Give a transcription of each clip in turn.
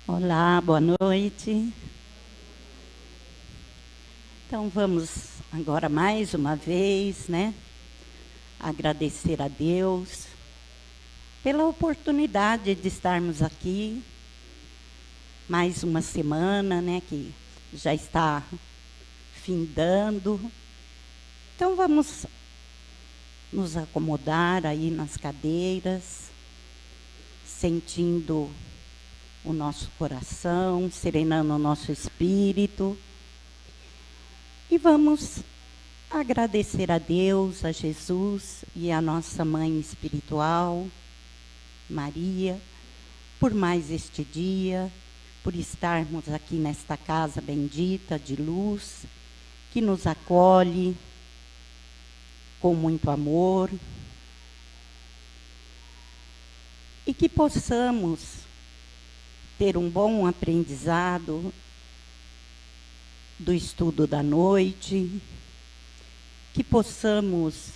Olá, boa noite. Então vamos agora mais uma vez, agradecer a Deus pela oportunidade de estarmos aqui mais uma semana, que já está findando. Então vamos nos acomodar aí nas cadeiras, sentindo o nosso coração, serenando o nosso espírito. E vamos agradecer a Deus, a Jesus e a nossa mãe espiritual, Maria, por mais este dia, por estarmos aqui nesta casa bendita de luz, que nos acolhe com muito amor, e que possamos ter um bom aprendizado do estudo da noite, que possamos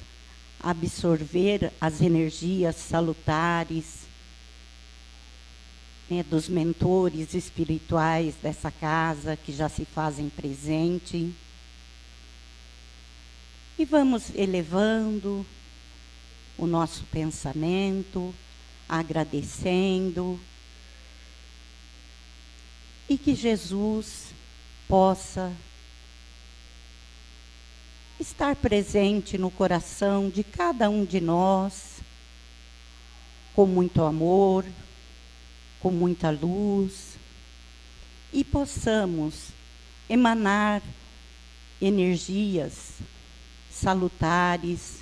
absorver as energias salutares, dos mentores espirituais dessa casa que já se fazem presente. E vamos elevando o nosso pensamento, agradecendo, e que Jesus possa estar presente no coração de cada um de nós, com muito amor, com muita luz, e possamos emanar energias salutares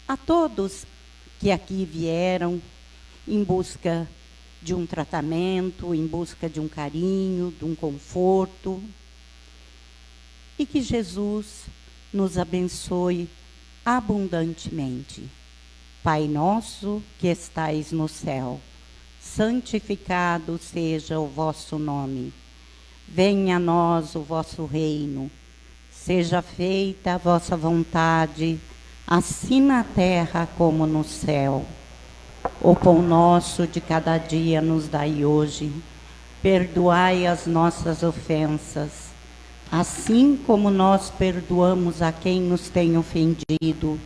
a todos que aqui vieram em busca de um tratamento, em busca de um carinho, de um conforto. E que Jesus nos abençoe abundantemente. Pai nosso que estais no céu, santificado seja o vosso nome. Venha a nós o vosso reino. Seja feita a vossa vontade, assim na terra como no céu. O pão nosso de cada dia nos dai hoje. Perdoai as nossas ofensas, assim como nós perdoamos a quem nos tem ofendido.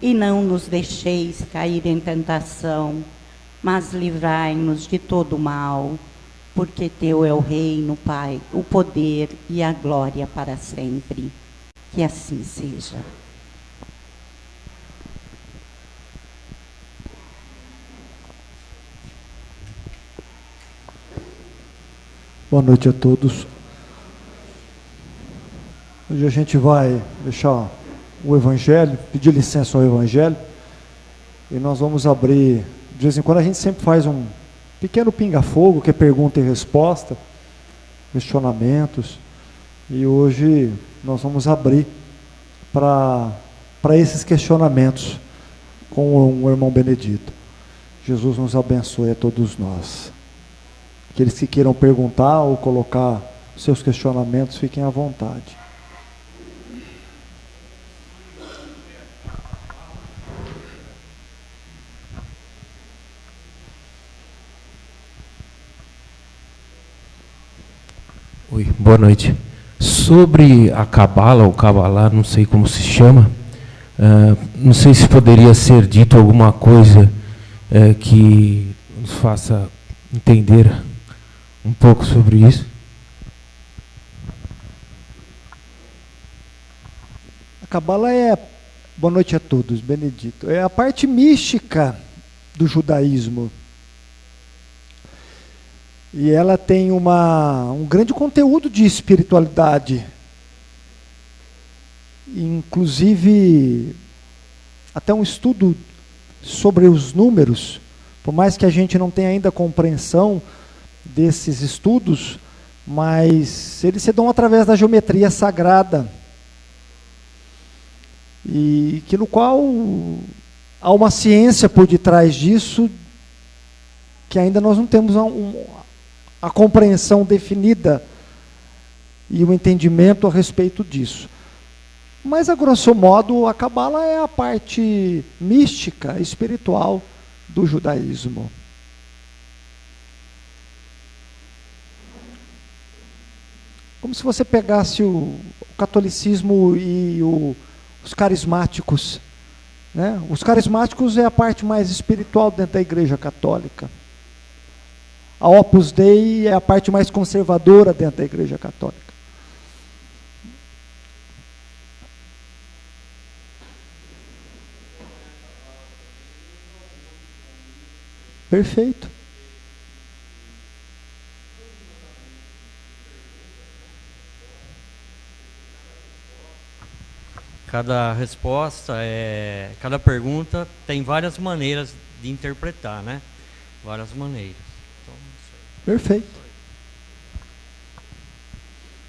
E não nos deixeis cair em tentação, mas livrai-nos de todo mal, porque teu é o reino, Pai, o poder e a glória para sempre. Que assim seja. Boa noite a todos. Hoje a gente vai deixar o Evangelho, pedir licença ao Evangelho, e nós vamos abrir, de vez em quando a gente sempre faz um pequeno pinga-fogo, que é pergunta e resposta, questionamentos, e hoje nós vamos abrir para esses questionamentos com o irmão Benedito. Jesus nos abençoe a todos nós. Aqueles que queiram perguntar ou colocar seus questionamentos, fiquem à vontade. Oi, boa noite. Sobre a Cabala, ou Cabalá, não sei como se chama, não sei se poderia ser dito alguma coisa que nos faça entender um pouco sobre isso. A Cabala é, boa noite a todos, Benedito, é a parte mística do judaísmo. E ela tem um grande conteúdo de espiritualidade. Inclusive, até um estudo sobre os números, por mais que a gente não tenha ainda compreensão desses estudos, mas eles se dão através da geometria sagrada, e que no qual há uma ciência por detrás disso, que ainda nós não temos a compreensão definida e o entendimento a respeito disso. Mas, a grosso modo, a Cabala é a parte mística, espiritual do judaísmo. como se você pegasse o catolicismo e os carismáticos. Né? Os carismáticos é a parte mais espiritual dentro da Igreja Católica. A Opus Dei é a parte mais conservadora dentro da Igreja Católica. Perfeito. Cada resposta, cada pergunta tem várias maneiras de interpretar, né? Várias maneiras. Então, perfeito.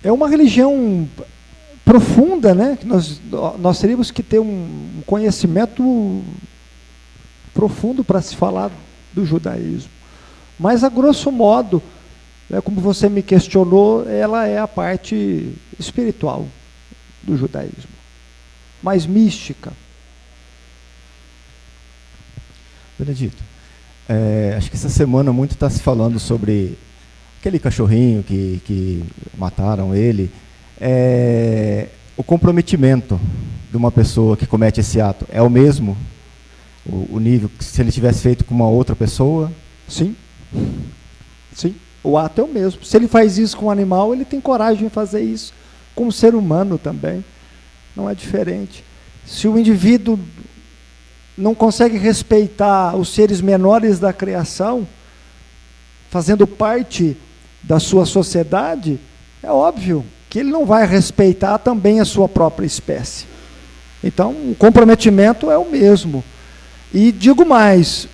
É uma religião profunda, né? Que nós teríamos que ter um conhecimento profundo para se falar do judaísmo. Mas, a grosso modo, como você me questionou, ela é a parte espiritual do judaísmo. Mais mística. Benedito, acho que essa semana muito está se falando sobre aquele cachorrinho que mataram ele. O comprometimento de uma pessoa que comete esse ato é o mesmo? O nível, se ele tivesse feito com uma outra pessoa? Sim. Sim, o ato é o mesmo. Se ele faz isso com um animal, ele tem coragem de fazer isso com um ser humano também. Não é diferente. Se o indivíduo não consegue respeitar os seres menores da criação, fazendo parte da sua sociedade, é óbvio que ele não vai respeitar também a sua própria espécie. Então, o comprometimento é o mesmo. E digo mais,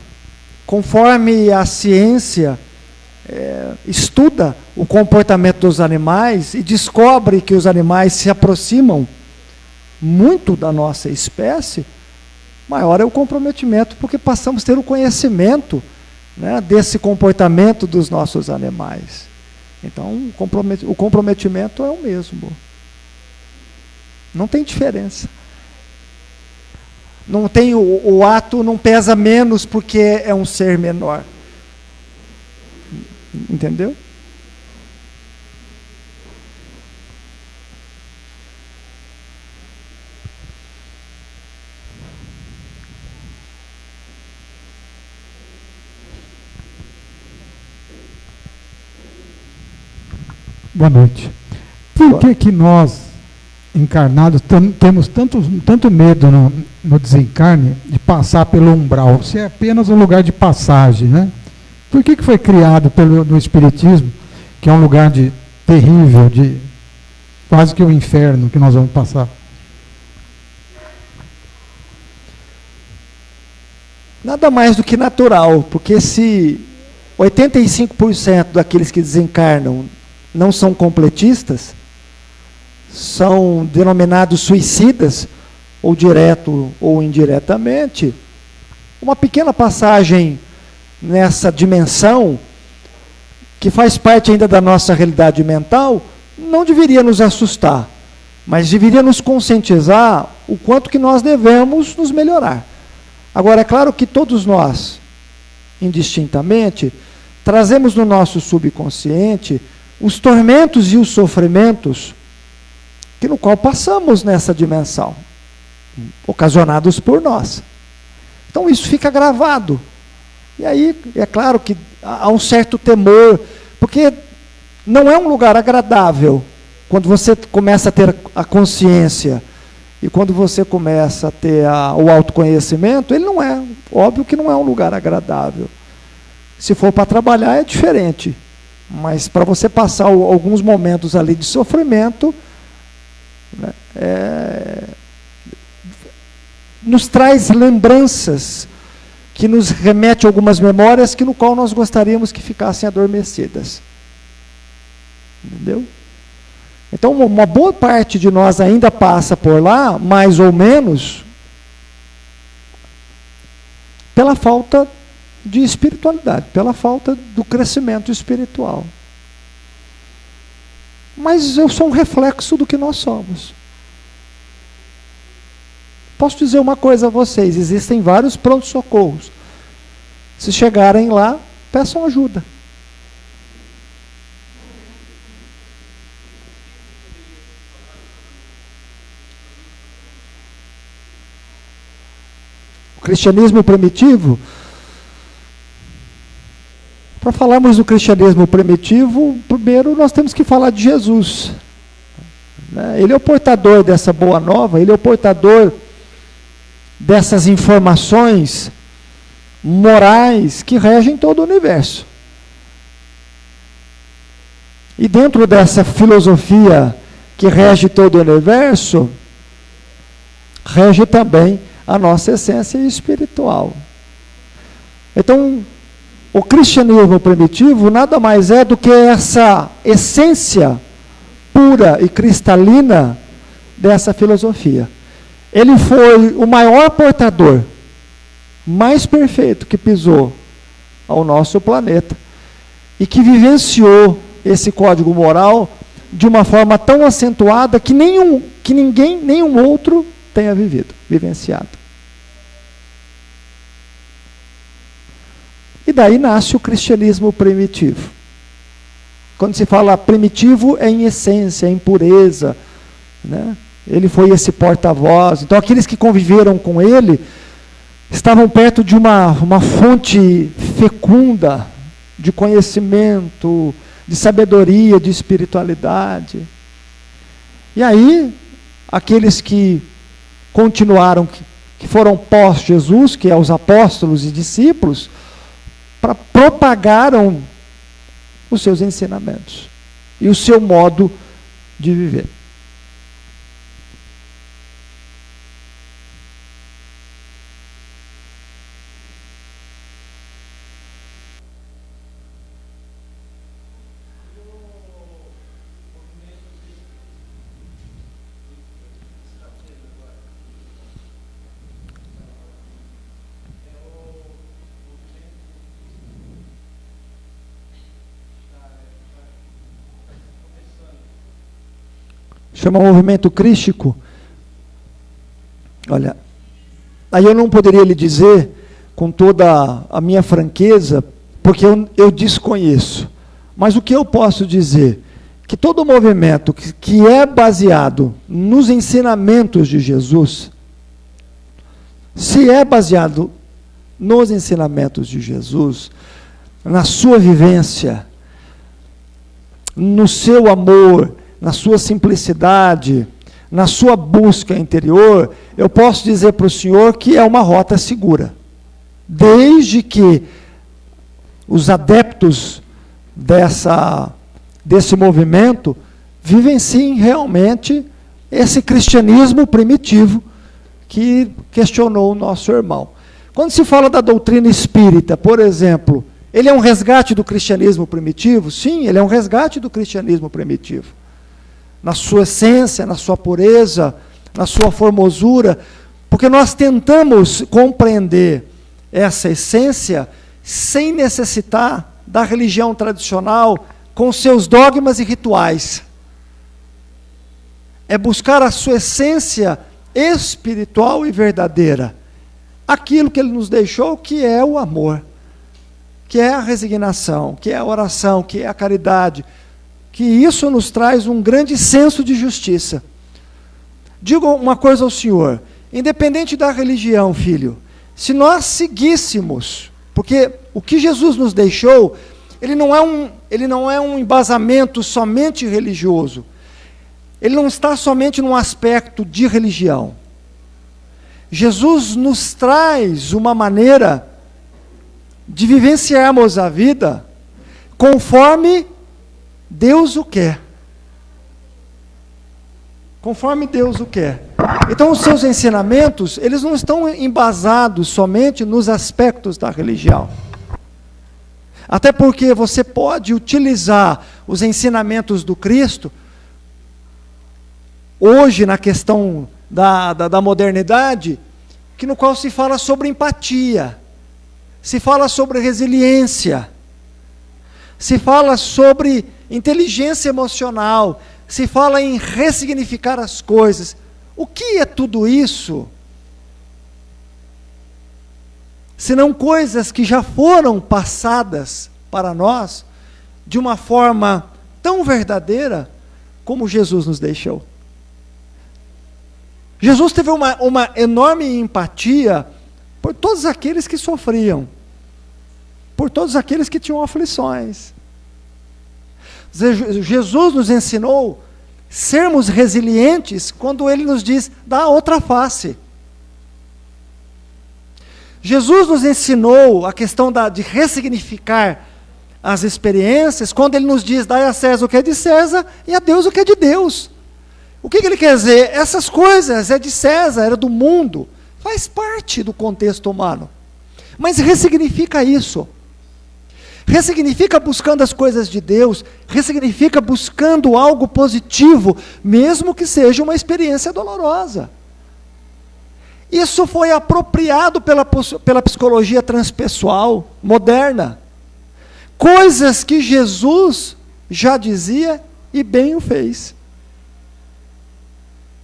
conforme a ciência estuda o comportamento dos animais e descobre que os animais se aproximam muito da nossa espécie, maior é o comprometimento, porque passamos a ter o conhecimento, né, desse comportamento dos nossos animais. Então, o comprometimento é o mesmo. Não tem diferença. Não tem, o ato não pesa menos porque é um ser menor. Entendeu? Boa noite. Por que nós, encarnados, temos tanto medo no desencarne de passar pelo umbral? Se é apenas um lugar de passagem, né? Por que foi criado no Espiritismo, que é um lugar terrível, de quase que um inferno que nós vamos passar? Nada mais do que natural, porque se 85% daqueles que desencarnam não são completistas, são denominados suicidas, ou direto ou indiretamente, uma pequena passagem nessa dimensão, que faz parte ainda da nossa realidade mental, não deveria nos assustar, mas deveria nos conscientizar o quanto que nós devemos nos melhorar. Agora, é claro que todos nós, indistintamente, trazemos no nosso subconsciente os tormentos e os sofrimentos no qual passamos nessa dimensão, ocasionados por nós. Então isso fica gravado. E aí, é claro que há um certo temor, porque não é um lugar agradável. Quando você começa a ter a consciência e quando você começa a ter o autoconhecimento, ele não é, óbvio que não é um lugar agradável. Se for para trabalhar é diferente, mas para você passar alguns momentos ali de sofrimento, né, nos traz lembranças, que nos remete a algumas memórias no qual nós gostaríamos que ficassem adormecidas. Entendeu? Então, uma boa parte de nós ainda passa por lá, mais ou menos, pela falta de espiritualidade, pela falta do crescimento espiritual. Mas eu sou um reflexo do que nós somos. Posso dizer uma coisa a vocês, existem vários pronto-socorros. Se chegarem lá, peçam ajuda. O cristianismo primitivo, para falarmos do cristianismo primitivo, primeiro nós temos que falar de Jesus. Ele é o portador dessa boa nova, ele é o portador dessas informações morais que regem todo o universo. E dentro dessa filosofia que rege todo o universo, rege também a nossa essência espiritual. Então, o cristianismo primitivo nada mais é do que essa essência pura e cristalina dessa filosofia. Ele foi o maior portador, mais perfeito que pisou ao nosso planeta e que vivenciou esse código moral de uma forma tão acentuada que nenhum outro tenha vivenciado. E daí nasce o cristianismo primitivo. Quando se fala primitivo, é em essência, é em pureza, né? Ele foi esse porta-voz. Então, aqueles que conviveram com ele estavam perto de uma fonte fecunda de conhecimento, de sabedoria, de espiritualidade. E aí, aqueles que continuaram, que foram pós-Jesus, que é os apóstolos e discípulos, propagaram os seus ensinamentos e o seu modo de viver. Chama movimento crístico. Olha, aí eu não poderia lhe dizer com toda a minha franqueza, porque eu desconheço. Mas o que eu posso dizer? Que todo movimento que é baseado nos ensinamentos de Jesus, se é baseado nos ensinamentos de Jesus, na sua vivência, no seu amor, na sua simplicidade, na sua busca interior, eu posso dizer para o senhor que é uma rota segura. Desde que os adeptos desse movimento vivenciem realmente esse cristianismo primitivo que questionou o nosso irmão. Quando se fala da doutrina espírita, por exemplo, ele é um resgate do cristianismo primitivo? Sim, ele é um resgate do cristianismo primitivo. Na sua essência, na sua pureza, na sua formosura, porque nós tentamos compreender essa essência sem necessitar da religião tradicional com seus dogmas e rituais. É buscar a sua essência espiritual e verdadeira. Aquilo que ele nos deixou, que é o amor, que é a resignação, que é a oração, que é a caridade, que isso nos traz um grande senso de justiça. Digo uma coisa ao senhor, independente da religião, filho, se nós seguíssemos, porque o que Jesus nos deixou, ele não é um embasamento somente religioso, ele não está somente num aspecto de religião. Jesus nos traz uma maneira de vivenciarmos a vida conforme Deus o quer. Conforme Deus o quer. Então, os seus ensinamentos, eles não estão embasados somente nos aspectos da religião. Até porque você pode utilizar os ensinamentos do Cristo, hoje na questão da modernidade, no qual se fala sobre empatia, se fala sobre resiliência, se fala sobre inteligência emocional, se fala em ressignificar as coisas. O que é tudo isso? Senão coisas que já foram passadas para nós de uma forma tão verdadeira como Jesus nos deixou. Jesus teve uma enorme empatia, por todos aqueles que sofriam, por todos aqueles que tinham aflições. Jesus nos ensinou sermos resilientes quando Ele nos diz, dá a outra face. Jesus nos ensinou a questão de ressignificar as experiências, quando Ele nos diz, dai a César o que é de César e a Deus o que é de Deus. O que Ele quer dizer? Essas coisas é de César, era do mundo, faz parte do contexto humano. Mas ressignifica isso. Ressignifica buscando as coisas de Deus, ressignifica buscando algo positivo, mesmo que seja uma experiência dolorosa. Isso foi apropriado pela psicologia transpessoal moderna. Coisas que Jesus já dizia e bem o fez.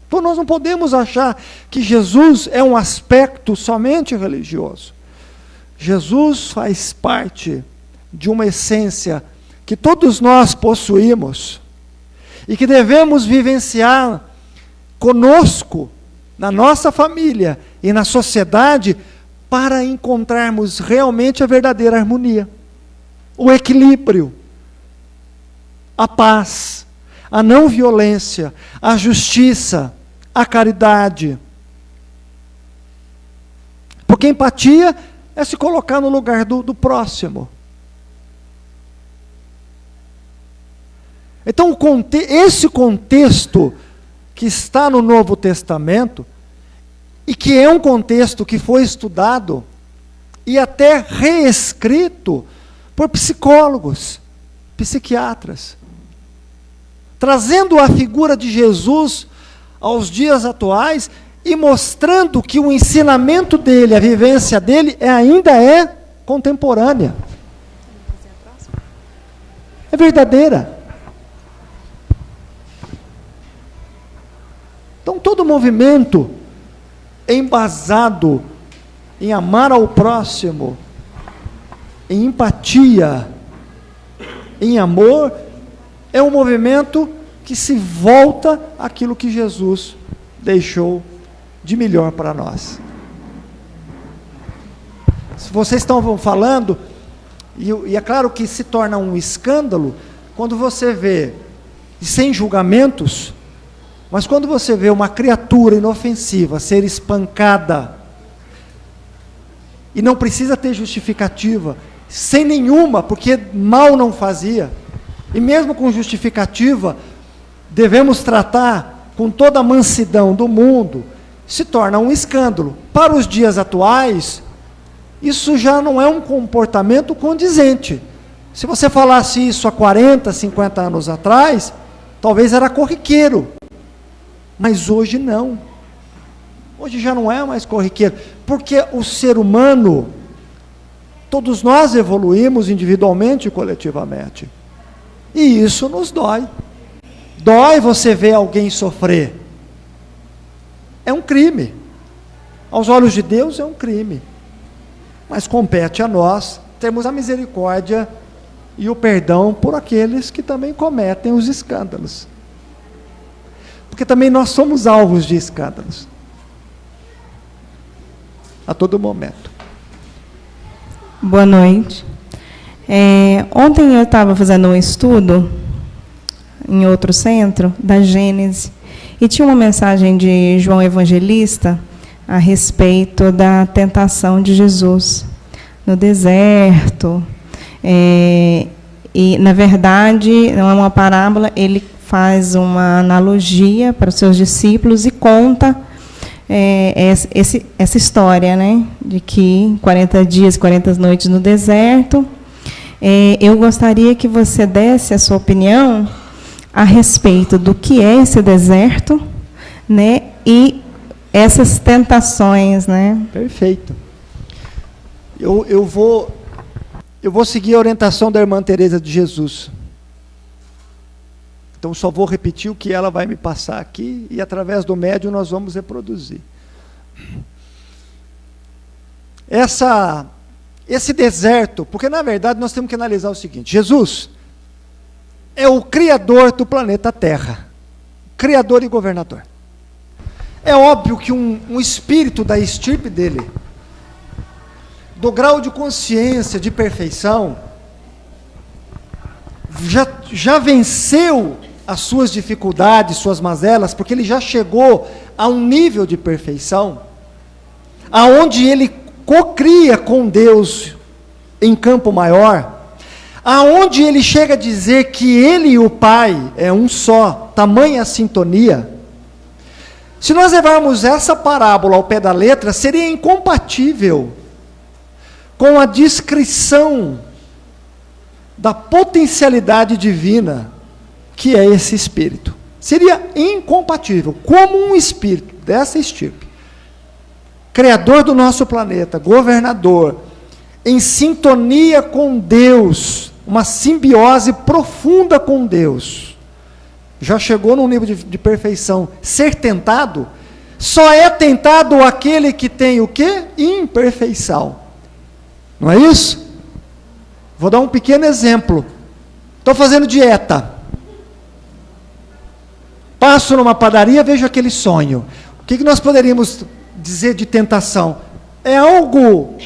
Então nós não podemos achar que Jesus é um aspecto somente religioso. Jesus faz parte de uma essência que todos nós possuímos e que devemos vivenciar conosco, na nossa família e na sociedade, para encontrarmos realmente a verdadeira harmonia, o equilíbrio, a paz, a não violência, a justiça, a caridade. Porque empatia é se colocar no lugar do próximo. Então, esse contexto que está no Novo Testamento, e que é um contexto que foi estudado e até reescrito por psicólogos, psiquiatras, trazendo a figura de Jesus aos dias atuais e mostrando que o ensinamento dele, a vivência dele, ainda é contemporânea. É verdadeira. Então, todo movimento embasado em amar ao próximo, em empatia, em amor, é um movimento que se volta àquilo que Jesus deixou de melhor para nós. Se vocês estão falando, e é claro que se torna um escândalo, quando você vê, sem julgamentos, mas quando você vê uma criatura inofensiva ser espancada, e não precisa ter justificativa, sem nenhuma, porque mal não fazia, e mesmo com justificativa, devemos tratar com toda a mansidão do mundo, se torna um escândalo. Para os dias atuais, isso já não é um comportamento condizente. Se você falasse isso há 40, 50 anos atrás, talvez era corriqueiro. Mas hoje não. Hoje já não é mais corriqueiro, porque o ser humano, todos nós evoluímos individualmente e coletivamente. E isso nos dói. Dói você ver alguém sofrer. É um crime. Aos olhos de Deus é um crime. Mas compete a nós termos a misericórdia e o perdão por aqueles que também cometem os escândalos. Porque também nós somos alvos de escândalos. A todo momento. Boa noite. Ontem eu estava fazendo um estudo em outro centro da Gênesis e tinha uma mensagem de João Evangelista a respeito da tentação de Jesus no deserto. E, na verdade, não é uma parábola, ele faz uma analogia para os seus discípulos e conta essa história, né, de que 40 dias, 40 noites no deserto. Eu gostaria que você desse a sua opinião a respeito do que é esse deserto, né, e essas tentações, né? Perfeito. Eu vou seguir a orientação da irmã Teresa de Jesus. Então, só vou repetir o que ela vai me passar aqui, e através do médium nós vamos reproduzir. Esse deserto, porque na verdade nós temos que analisar o seguinte: Jesus é o criador do planeta Terra, criador e governador. É óbvio que um espírito da estirpe dele do grau de consciência de perfeição, já venceu as suas dificuldades, suas mazelas, porque ele já chegou a um nível de perfeição, aonde ele cocria com Deus em campo maior, aonde ele chega a dizer que ele e o Pai é um só, tamanha sintonia. Se nós levarmos essa parábola ao pé da letra, seria incompatível com a descrição da potencialidade divina que é esse Espírito. Seria incompatível. Como um Espírito dessa estirpe, Criador do nosso planeta, governador, em sintonia com Deus, uma simbiose profunda com Deus, já chegou num nível de perfeição. Ser tentado, só é tentado aquele que tem o quê? Imperfeição. Não é isso? Vou dar um pequeno exemplo. Estou fazendo dieta. Passo numa padaria, vejo aquele sonho. O que nós poderíamos dizer de tentação? É algo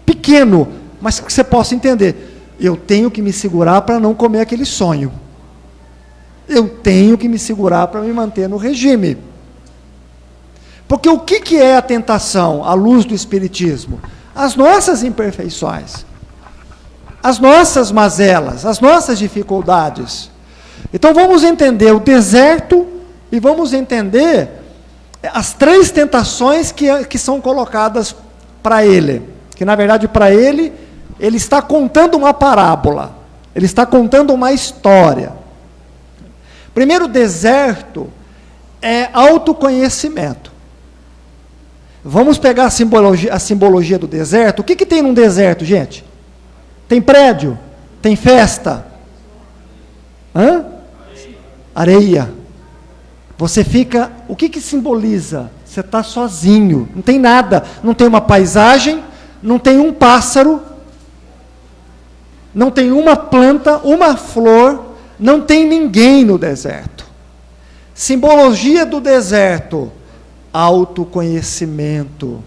pequeno, mas que você possa entender. Eu tenho que me segurar para não comer aquele sonho. Eu tenho que me segurar para me manter no regime. Porque o que é a tentação à luz do Espiritismo? As nossas imperfeições, as nossas mazelas, as nossas dificuldades. Então vamos entender o deserto e vamos entender as 3 tentações que são colocadas para ele. Que na verdade para ele está contando uma parábola, ele está contando uma história. Primeiro, deserto é autoconhecimento. Vamos pegar a simbologia do deserto. O que tem num deserto, gente? Tem prédio? Tem festa? Areia. Você fica... O que simboliza? Você está sozinho, não tem nada. Não tem uma paisagem, não tem um pássaro, não tem uma planta, uma flor, não tem ninguém no deserto. Simbologia do deserto: autoconhecimento.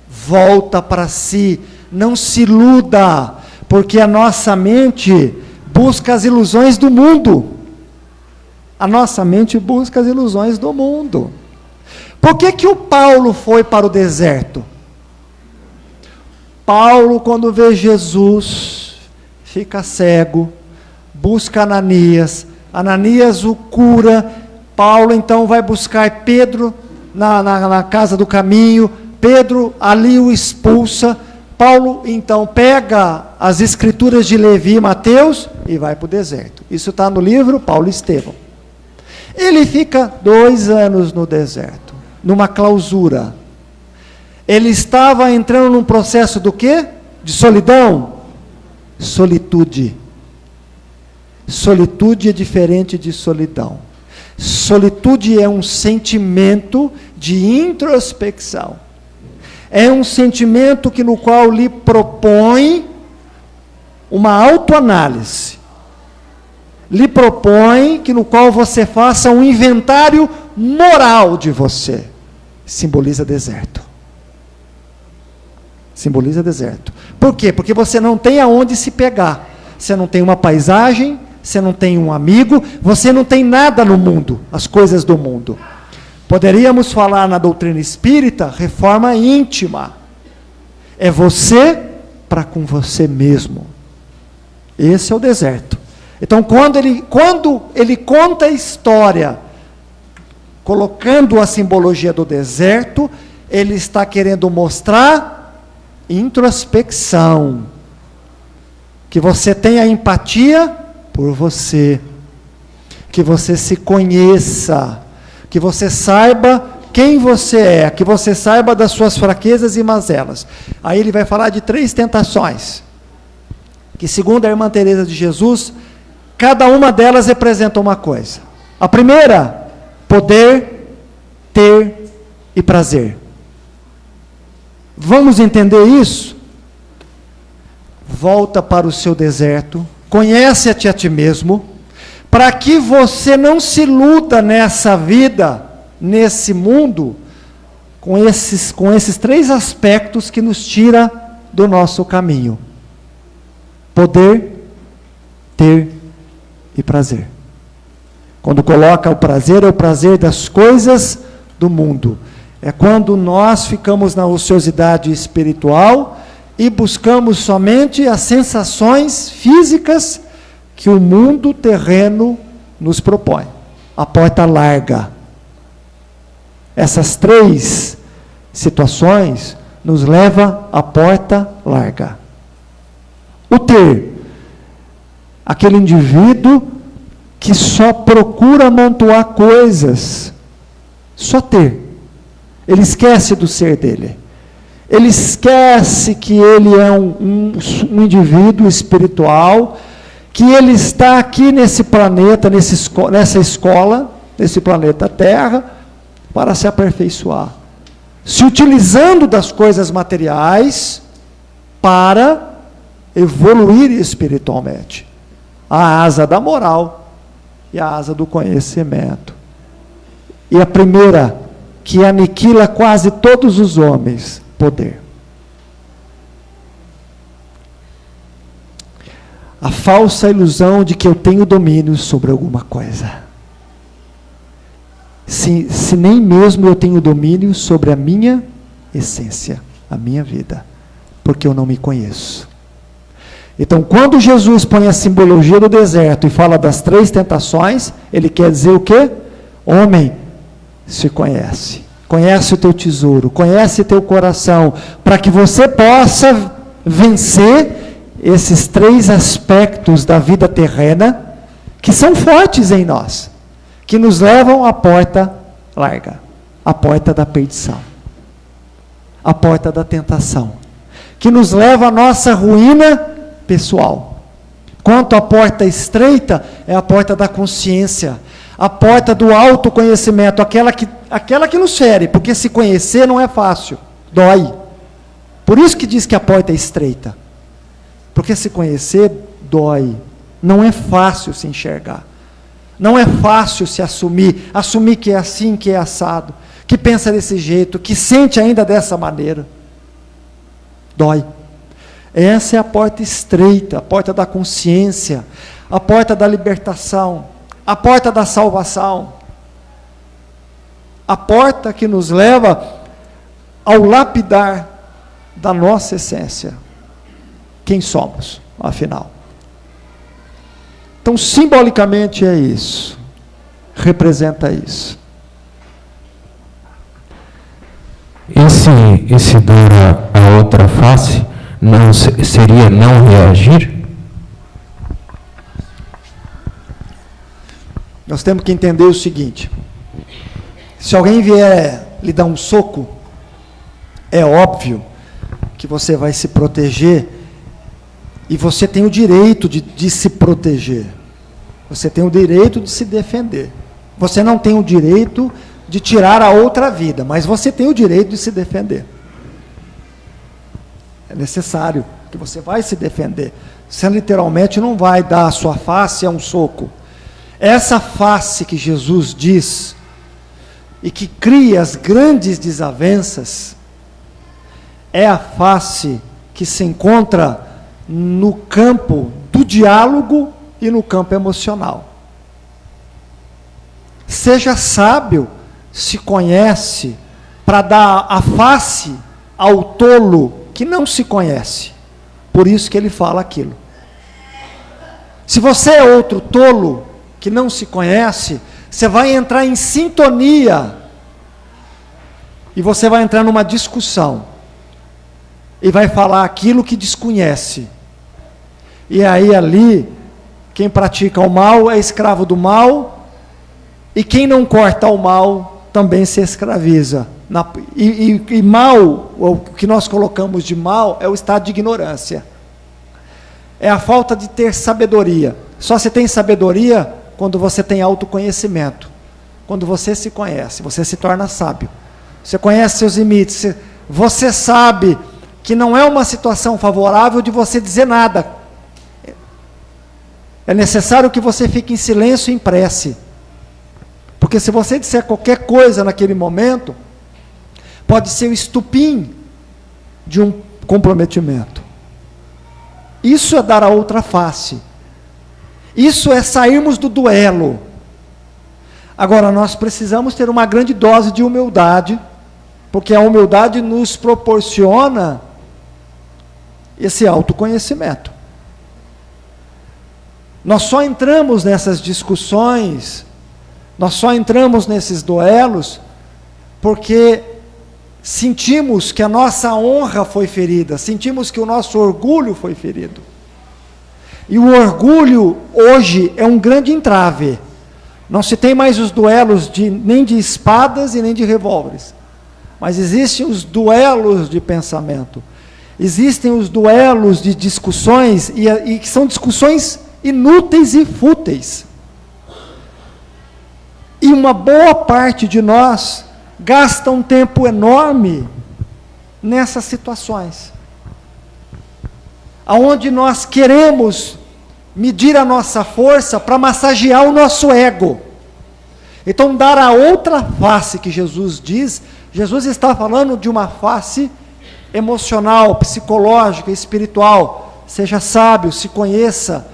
Volta para si, não se iluda, porque a nossa mente busca as ilusões do mundo. A nossa mente busca as ilusões do mundo. Por que o Paulo foi para o deserto? Paulo, quando vê Jesus, fica cego, busca Ananias, Ananias o cura. Paulo então vai buscar Pedro na casa do caminho, Pedro ali o expulsa. Paulo então pega as escrituras de Levi e Mateus e vai para o deserto. Isso está no livro Paulo e Estevão. Ele fica 2 anos no deserto, numa clausura. Ele estava entrando num processo do quê? De solidão? Solitude. Solitude é diferente de solidão. Solitude é um sentimento de introspecção. É um sentimento no qual lhe propõe uma autoanálise. Lhe propõe no qual você faça um inventário moral de você. Simboliza deserto. Simboliza deserto. Por quê? Porque você não tem aonde se pegar. Você não tem uma paisagem, você não tem um amigo, você não tem nada no mundo, as coisas do mundo. Poderíamos falar na doutrina espírita, reforma íntima. É você para com você mesmo. Esse é o deserto. Então, quando ele conta a história, colocando a simbologia do deserto, ele está querendo mostrar introspecção. Que você tenha empatia por você. Que você se conheça. Que você saiba quem você é. Que você saiba das suas fraquezas e mazelas. Aí ele vai falar de 3 tentações. Que segundo a irmã Teresa de Jesus, cada uma delas representa uma coisa. A primeira, poder, ter e prazer. Vamos entender isso? Volta para o seu deserto, conhece-te a ti mesmo, para que você não se iluda nessa vida, nesse mundo, com esses 3 aspectos que nos tira do nosso caminho. Poder, ter e prazer. Quando coloca o prazer, é o prazer das coisas do mundo. É quando nós ficamos na ociosidade espiritual e buscamos somente as sensações físicas que o mundo terreno nos propõe. A porta larga. Essas 3 situações nos levam à porta larga. O ter. Aquele indivíduo que só procura amontoar coisas. Só ter. Ele esquece do ser dele. Ele esquece que ele é um indivíduo espiritual, que ele está aqui nesse planeta, nessa escola, nesse planeta Terra, para se aperfeiçoar. Se utilizando das coisas materiais para evoluir espiritualmente. A asa da moral e a asa do conhecimento. E a primeira, que aniquila quase todos os homens, poder. A falsa ilusão de que eu tenho domínio sobre alguma coisa. Se nem mesmo eu tenho domínio sobre a minha essência, a minha vida, porque eu não me conheço. Então, quando Jesus põe a simbologia do deserto e fala das 3 tentações, ele quer dizer o quê? Homem, se conhece. Conhece o teu tesouro, conhece teu coração, para que você possa vencer esses 3 aspectos da vida terrena, que são fortes em nós, que nos levam à porta larga, à porta da perdição, à porta da tentação, que nos leva à nossa ruína pessoal. Quanto à porta estreita, é a porta da consciência, a porta do autoconhecimento, aquela que nos fere, porque se conhecer não é fácil, dói. Por isso que diz que a porta é estreita, porque se conhecer dói, não é fácil se enxergar, não é fácil se assumir que é assim, que é assado, que pensa desse jeito, que sente ainda dessa maneira, dói. Essa é a porta estreita, a porta da consciência, a porta da libertação, a porta da salvação, a porta que nos leva ao lapidar da nossa essência. Quem somos, afinal? Então, simbolicamente é isso, representa isso. Esse dar a outra face não seria não reagir? Nós temos que entender o seguinte: se alguém vier lhe dar um soco, é óbvio que você vai se proteger, e você tem o direito de se proteger, você tem o direito de se defender. Você não tem o direito de tirar a outra vida, mas você tem o direito de se defender. É necessário que você vai se defender. Você literalmente não vai dar a sua face a um soco. Essa face que Jesus diz, e que cria as grandes desavenças, é a face que se encontra no campo do diálogo e no campo emocional. Seja sábio, se conhece, para dar a face ao tolo que não se conhece. Por isso que ele fala aquilo. Se você é outro tolo que não se conhece, você vai entrar em sintonia e você vai entrar numa discussão e vai falar aquilo que desconhece. E aí ali, quem pratica o mal é escravo do mal, e quem não corta o mal também se escraviza. E mal, o que nós colocamos de mal, é o estado de ignorância. É a falta de ter sabedoria. Só se tem sabedoria quando você tem autoconhecimento. Quando você se conhece, você se torna sábio. Você conhece seus limites. Você sabe que não é uma situação favorável de você dizer nada. É necessário que você fique em silêncio e em prece. Porque se você disser qualquer coisa naquele momento, pode ser o estupim de um comprometimento. Isso é dar a outra face. Isso é sairmos do duelo. Agora, nós precisamos ter uma grande dose de humildade, porque a humildade nos proporciona esse autoconhecimento. Nós só entramos nessas discussões, nós só entramos nesses duelos, porque sentimos que a nossa honra foi ferida, sentimos que o nosso orgulho foi ferido. E o orgulho, hoje, é um grande entrave. Não se tem mais os duelos nem de espadas e nem de revólveres. Mas existem os duelos de pensamento. Existem os duelos de discussões, e que são discussões inúteis e fúteis. E uma boa parte de nós gasta um tempo enorme nessas situações, aonde nós queremos medir a nossa força para massagear o nosso ego. Então, dar a outra face que Jesus diz, Jesus está falando de uma face emocional, psicológica, espiritual. Seja sábio, se conheça,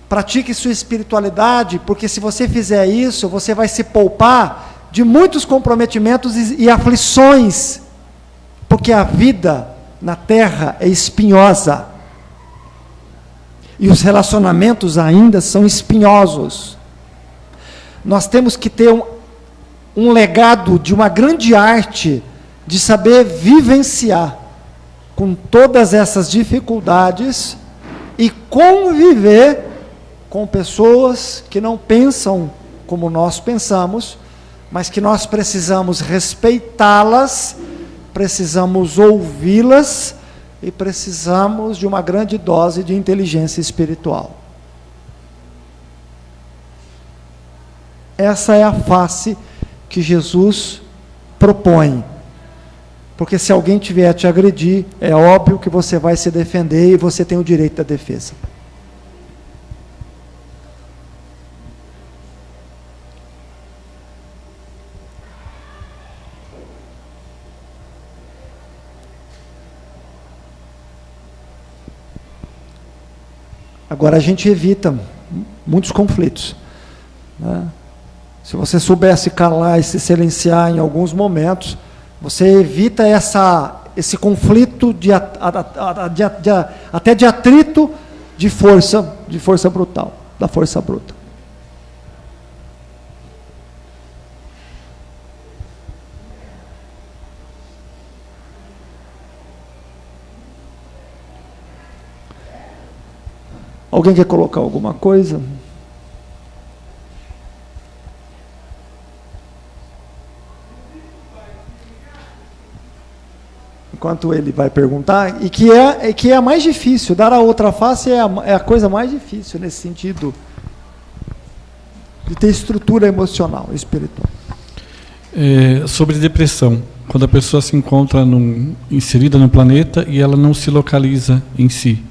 pratique sua espiritualidade, porque se você fizer isso, você vai se poupar de muitos comprometimentos e aflições, porque a vida na terra é espinhosa, e os relacionamentos ainda são espinhosos. Nós temos que ter um legado de uma grande arte, de saber vivenciar com todas essas dificuldades, e conviver com pessoas que não pensam como nós pensamos, mas que nós precisamos respeitá-las, precisamos ouvi-las e precisamos de uma grande dose de inteligência espiritual. Essa é a face que Jesus propõe. Porque se alguém tiver a te agredir, é óbvio que você vai se defender e você tem o direito da defesa. Agora a gente evita muitos conflitos, né? Se você soubesse calar e se silenciar em alguns momentos, você evita esse conflito até de atrito de força brutal, da força bruta. Alguém quer colocar alguma coisa? Enquanto ele vai perguntar, e que é a mais difícil, dar a outra face é a coisa mais difícil nesse sentido, de ter estrutura emocional, espiritual. Sobre depressão, quando a pessoa se encontra inserida no planeta e ela não se localiza em si.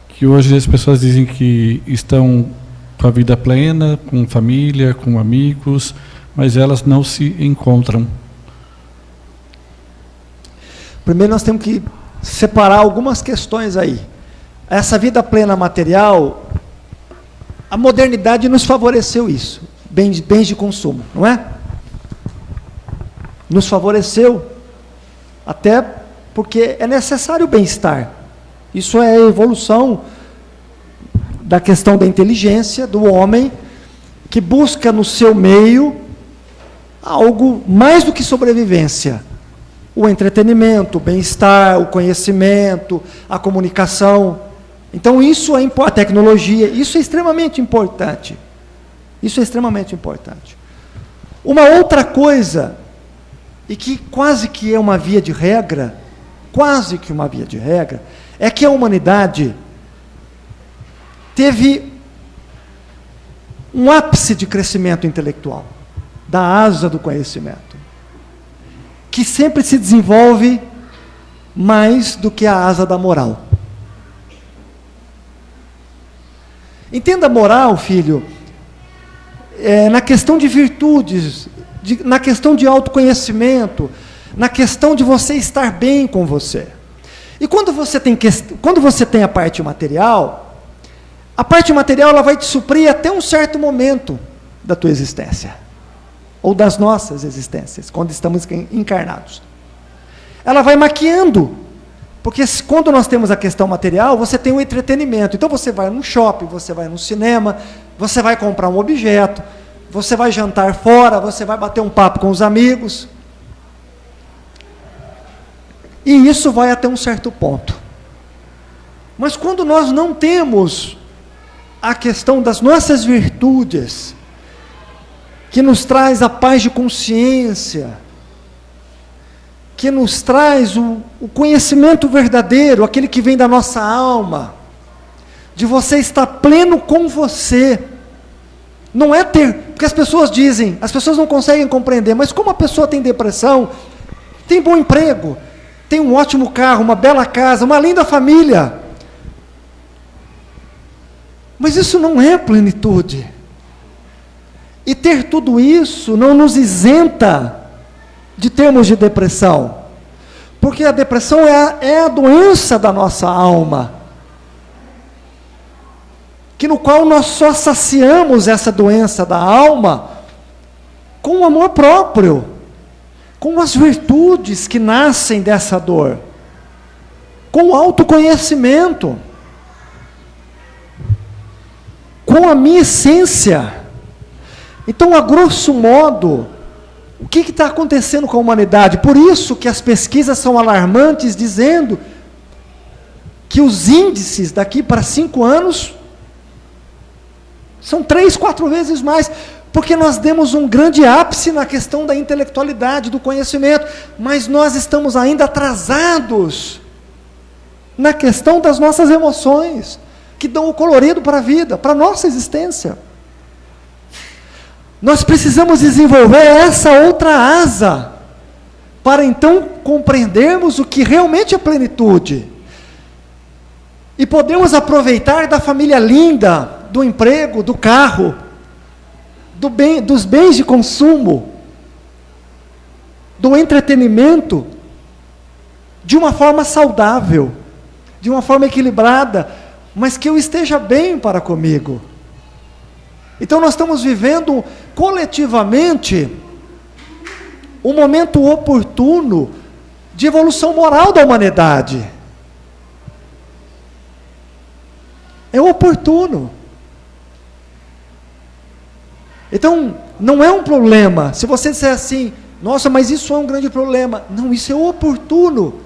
Que hoje as pessoas dizem que estão com a vida plena, com família, com amigos, mas elas não se encontram. Primeiro nós temos que separar algumas questões aí. Essa vida plena material, a modernidade nos favoreceu isso, bens de consumo, não é? Nos favoreceu, até porque é necessário o bem-estar. Isso é a evolução da questão da inteligência do homem, que busca no seu meio algo mais do que sobrevivência. O entretenimento, o bem-estar, o conhecimento, a comunicação. Então isso é a tecnologia, isso é extremamente importante. Isso é extremamente importante. Uma outra coisa, e que quase que é uma via de regra, é que a humanidade teve um ápice de crescimento intelectual, da asa do conhecimento, que sempre se desenvolve mais do que a asa da moral. Entenda a moral, filho, na questão de virtudes, na questão de autoconhecimento, na questão de você estar bem com você. E quando você tem a parte material ela vai te suprir até um certo momento da tua existência, ou das nossas existências, quando estamos encarnados. Ela vai maquiando, porque quando nós temos a questão material, você tem um entretenimento. Então você vai num shopping, você vai num cinema, você vai comprar um objeto, você vai jantar fora, você vai bater um papo com os amigos. E isso vai até um certo ponto. Mas quando nós não temos a questão das nossas virtudes, que nos traz a paz de consciência, que nos traz o conhecimento verdadeiro, aquele que vem da nossa alma, de você estar pleno com você. Não é ter, porque as pessoas dizem, as pessoas não conseguem compreender, mas como a pessoa tem depressão, tem bom emprego, tem um ótimo carro, uma bela casa, uma linda família, mas isso não é plenitude. E ter tudo isso não nos isenta de termos de depressão, porque a depressão é a doença da nossa alma, que no qual nós só saciamos essa doença da alma com o amor próprio, com as virtudes que nascem dessa dor, com o autoconhecimento, com a minha essência. Então, a grosso modo, o que está acontecendo com a humanidade? Por isso que as pesquisas são alarmantes, dizendo que os índices daqui para 5 anos são 3, 4 vezes mais, porque nós demos um grande ápice na questão da intelectualidade, do conhecimento, mas nós estamos ainda atrasados na questão das nossas emoções, que dão o colorido para a vida, para a nossa existência. Nós precisamos desenvolver essa outra asa, para então compreendermos o que realmente é plenitude, e podemos aproveitar da família linda, do emprego, do carro, dos bens de consumo, do entretenimento, de uma forma saudável, de uma forma equilibrada, mas que eu esteja bem para comigo. Então nós estamos vivendo coletivamente um momento oportuno de evolução moral da humanidade. É oportuno. Então, não é um problema. Se você disser assim, nossa, mas isso é um grande problema. Não, isso é oportuno.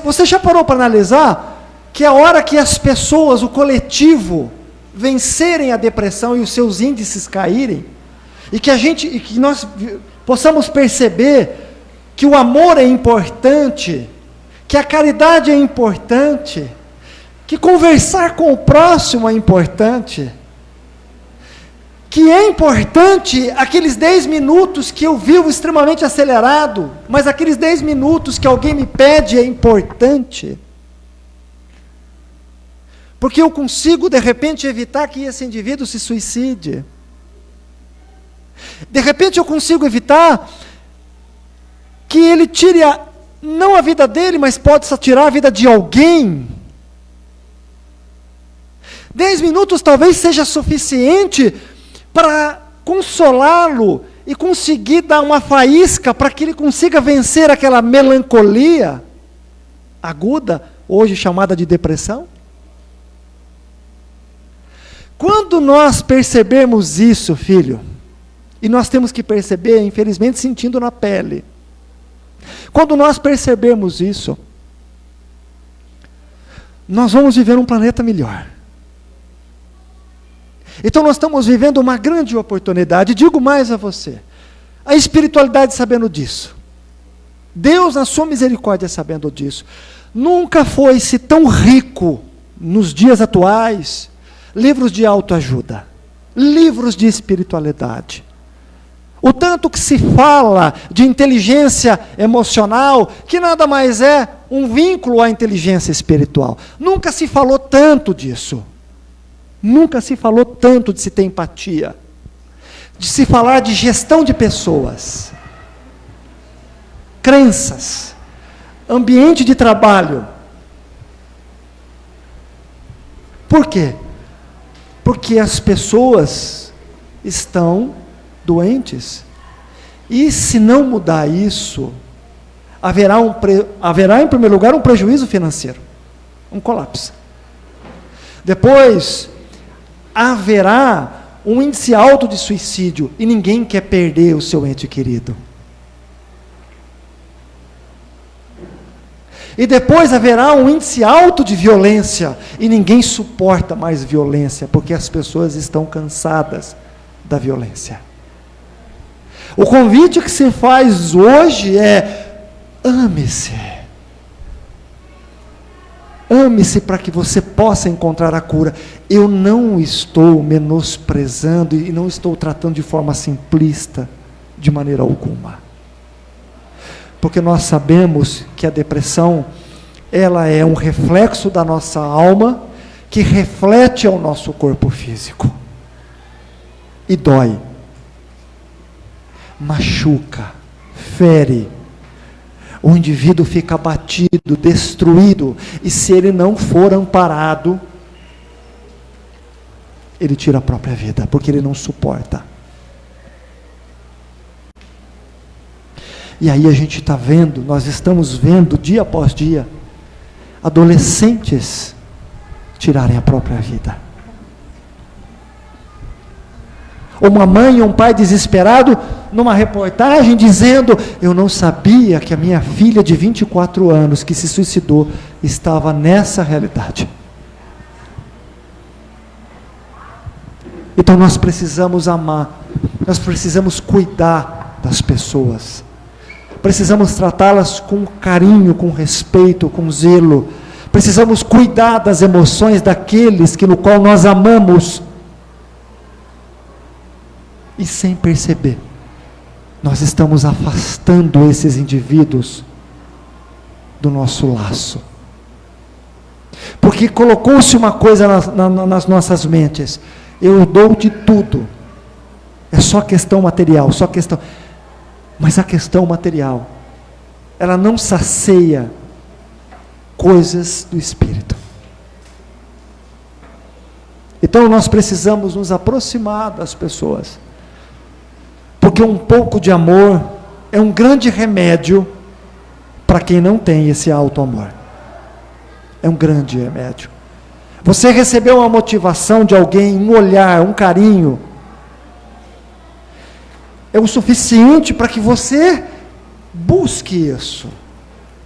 Você já parou para analisar que a hora que as pessoas, o coletivo, vencerem a depressão e os seus índices caírem, e que nós possamos perceber que o amor é importante, que a caridade é importante, que conversar com o próximo é importante, que é importante aqueles 10 minutos que eu vivo extremamente acelerado, mas aqueles 10 minutos que alguém me pede é importante, porque eu consigo, de repente, evitar que esse indivíduo se suicide. De repente, eu consigo evitar que ele tire, não a vida dele, mas pode tirar a vida de alguém. 10 minutos talvez seja suficiente para consolá-lo e conseguir dar uma faísca para que ele consiga vencer aquela melancolia aguda, hoje chamada de depressão. Quando nós percebemos isso, filho, e nós temos que perceber, infelizmente, sentindo na pele, quando nós percebemos isso, nós vamos viver um planeta melhor. Então nós estamos vivendo uma grande oportunidade. Digo mais a você, a espiritualidade sabendo disso, Deus na sua misericórdia sabendo disso, nunca foi-se tão rico nos dias atuais, livros de autoajuda, livros de espiritualidade. O tanto que se fala de inteligência emocional, que nada mais é um vínculo à inteligência espiritual. Nunca se falou tanto disso. Nunca se falou tanto de se ter empatia, de se falar de gestão de pessoas, crenças, ambiente de trabalho, Por quê? Porque as pessoas estão doentes. E se não mudar isso, haverá em primeiro lugar um prejuízo financeiro, um colapso. Depois, haverá um índice alto de suicídio, e ninguém quer perder o seu ente querido. E depois haverá um índice alto de violência, e ninguém suporta mais violência, porque as pessoas estão cansadas da violência. O convite que se faz hoje é: ame-se. Ame-se para que você possa encontrar a cura. Eu não estou menosprezando e não estou tratando de forma simplista, de maneira alguma. Porque nós sabemos que a depressão, ela é um reflexo da nossa alma, que reflete ao nosso corpo físico. E dói. Machuca, fere. O indivíduo fica abatido, destruído, e se ele não for amparado, ele tira a própria vida, porque ele não suporta. E aí a gente está vendo, nós estamos vendo dia após dia, adolescentes tirarem a própria vida. Uma mãe e um pai desesperado, numa reportagem dizendo: eu não sabia que a minha filha de 24 anos, que se suicidou, estava nessa realidade. Então nós precisamos amar, nós precisamos cuidar das pessoas, precisamos tratá-las com carinho, com respeito, com zelo, precisamos cuidar das emoções daqueles no qual nós amamos. E sem perceber, nós estamos afastando esses indivíduos do nosso laço. Porque colocou-se uma coisa nas nossas mentes: eu dou de tudo, é só questão material, só questão. Mas a questão material, ela não sacia coisas do espírito. Então nós precisamos nos aproximar das pessoas, porque um pouco de amor é um grande remédio para quem não tem esse alto amor. É um grande remédio. Você recebeu uma motivação de alguém, um olhar, um carinho, é o suficiente para que você busque isso,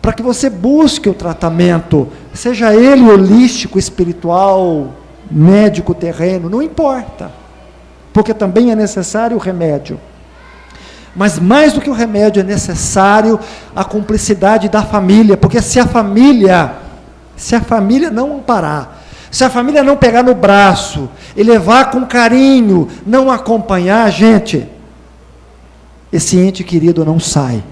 para que você busque o tratamento, seja ele holístico, espiritual, médico, terreno, não importa, porque também é necessário o remédio. Mas mais do que o remédio, é necessário a cumplicidade da família, porque se a família não amparar, se a família não pegar no braço e levar com carinho, não acompanhar, gente, esse ente querido não sai.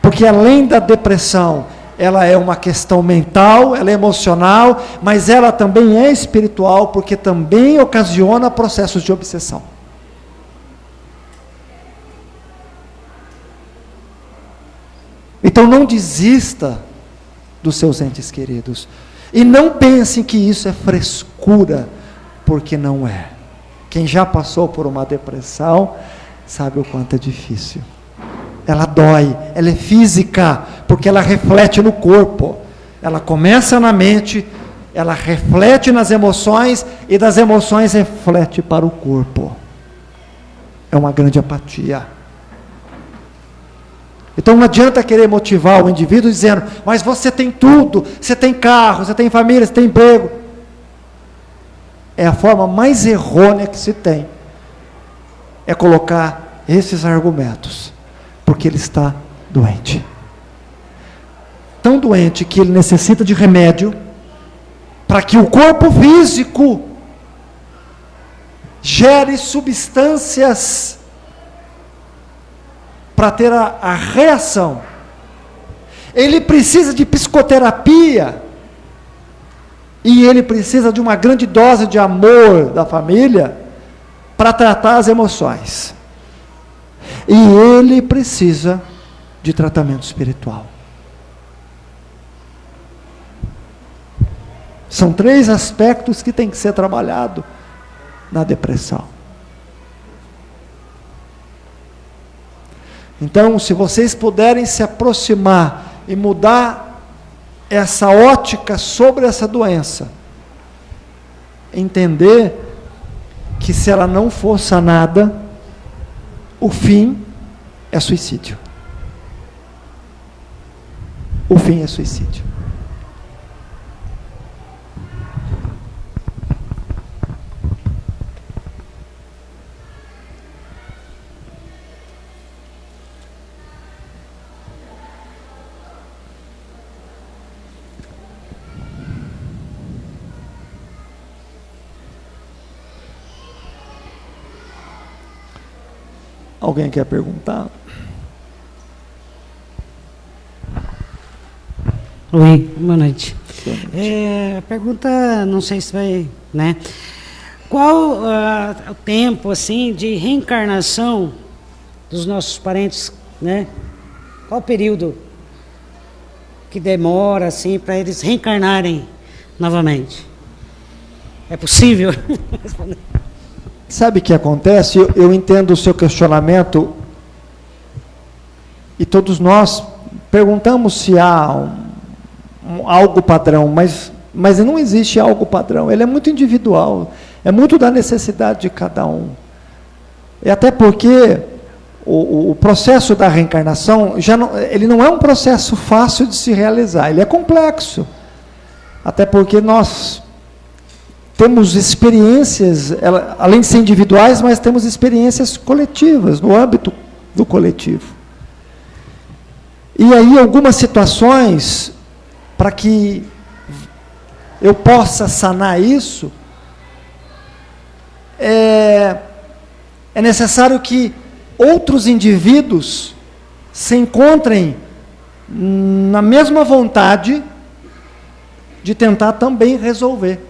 Porque além da depressão, ela é uma questão mental, ela é emocional, mas ela também é espiritual, porque também ocasiona processos de obsessão. Então não desista dos seus entes queridos. E não pensem que isso é frescura, porque não é. Quem já passou por uma depressão, sabe o quanto é difícil. Ela dói, ela é física, porque ela reflete no corpo. Ela começa na mente, ela reflete nas emoções, e das emoções reflete para o corpo. É uma grande apatia. Então não adianta querer motivar o indivíduo dizendo: mas você tem tudo, você tem carro, você tem família, você tem emprego. É a forma mais errônea que se tem, é colocar esses argumentos, porque ele está doente. Tão doente que ele necessita de remédio, para que o corpo físico gere substâncias para ter a reação. Ele precisa de psicoterapia, e ele precisa de uma grande dose de amor da família para tratar as emoções. E ele precisa de tratamento espiritual. São 3 aspectos que tem que ser trabalhado na depressão. Então, se vocês puderem se aproximar e mudar essa ótica sobre essa doença, entender que se ela não for sanada, o fim é suicídio. O fim é suicídio. Alguém quer perguntar? Oi, boa noite. A pergunta, não sei se vai, né? Qual o tempo, assim, de reencarnação dos nossos parentes, né? Qual o período que demora, assim, para eles reencarnarem novamente? É possível? Sabe o que acontece? Eu entendo o seu questionamento e todos nós perguntamos se há algo padrão, mas não existe algo padrão. Ele é muito individual, é muito da necessidade de cada um. E até porque o processo da reencarnação ele não é um processo fácil de se realizar, ele é complexo. Até porque nós temos experiências, além de ser individuais, mas temos experiências coletivas, no âmbito do coletivo. E aí, algumas situações, para que eu possa sanar isso, é necessário que outros indivíduos se encontrem na mesma vontade de tentar também resolver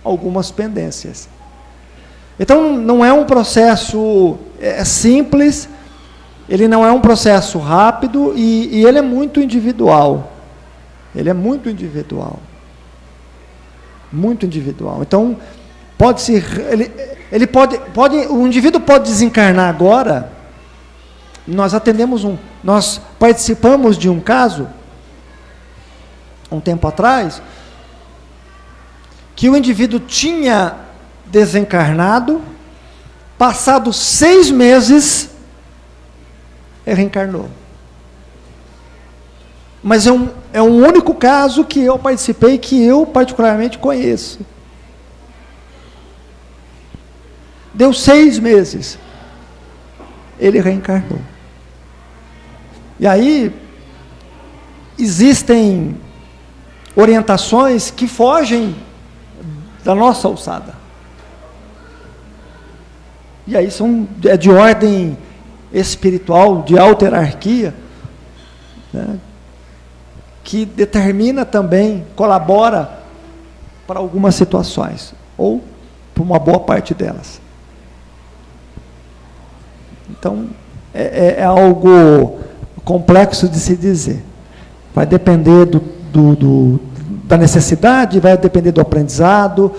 algumas pendências. Então, não é um processo simples, ele não é um processo rápido e ele é muito individual. Ele é muito individual. Muito individual. Então, o indivíduo pode desencarnar agora. Nós participamos de um caso, um tempo atrás, que o indivíduo tinha desencarnado, passados 6 meses, ele reencarnou. Mas é um único caso que eu participei, que eu particularmente conheço. Deu 6 meses, ele reencarnou. E aí, existem orientações que fogem da nossa alçada. E aí é de ordem espiritual, de alta hierarquia, né, que determina também, colabora para algumas situações, ou para uma boa parte delas. Então, é algo complexo de se dizer. Vai depender da necessidade, vai depender do aprendizado,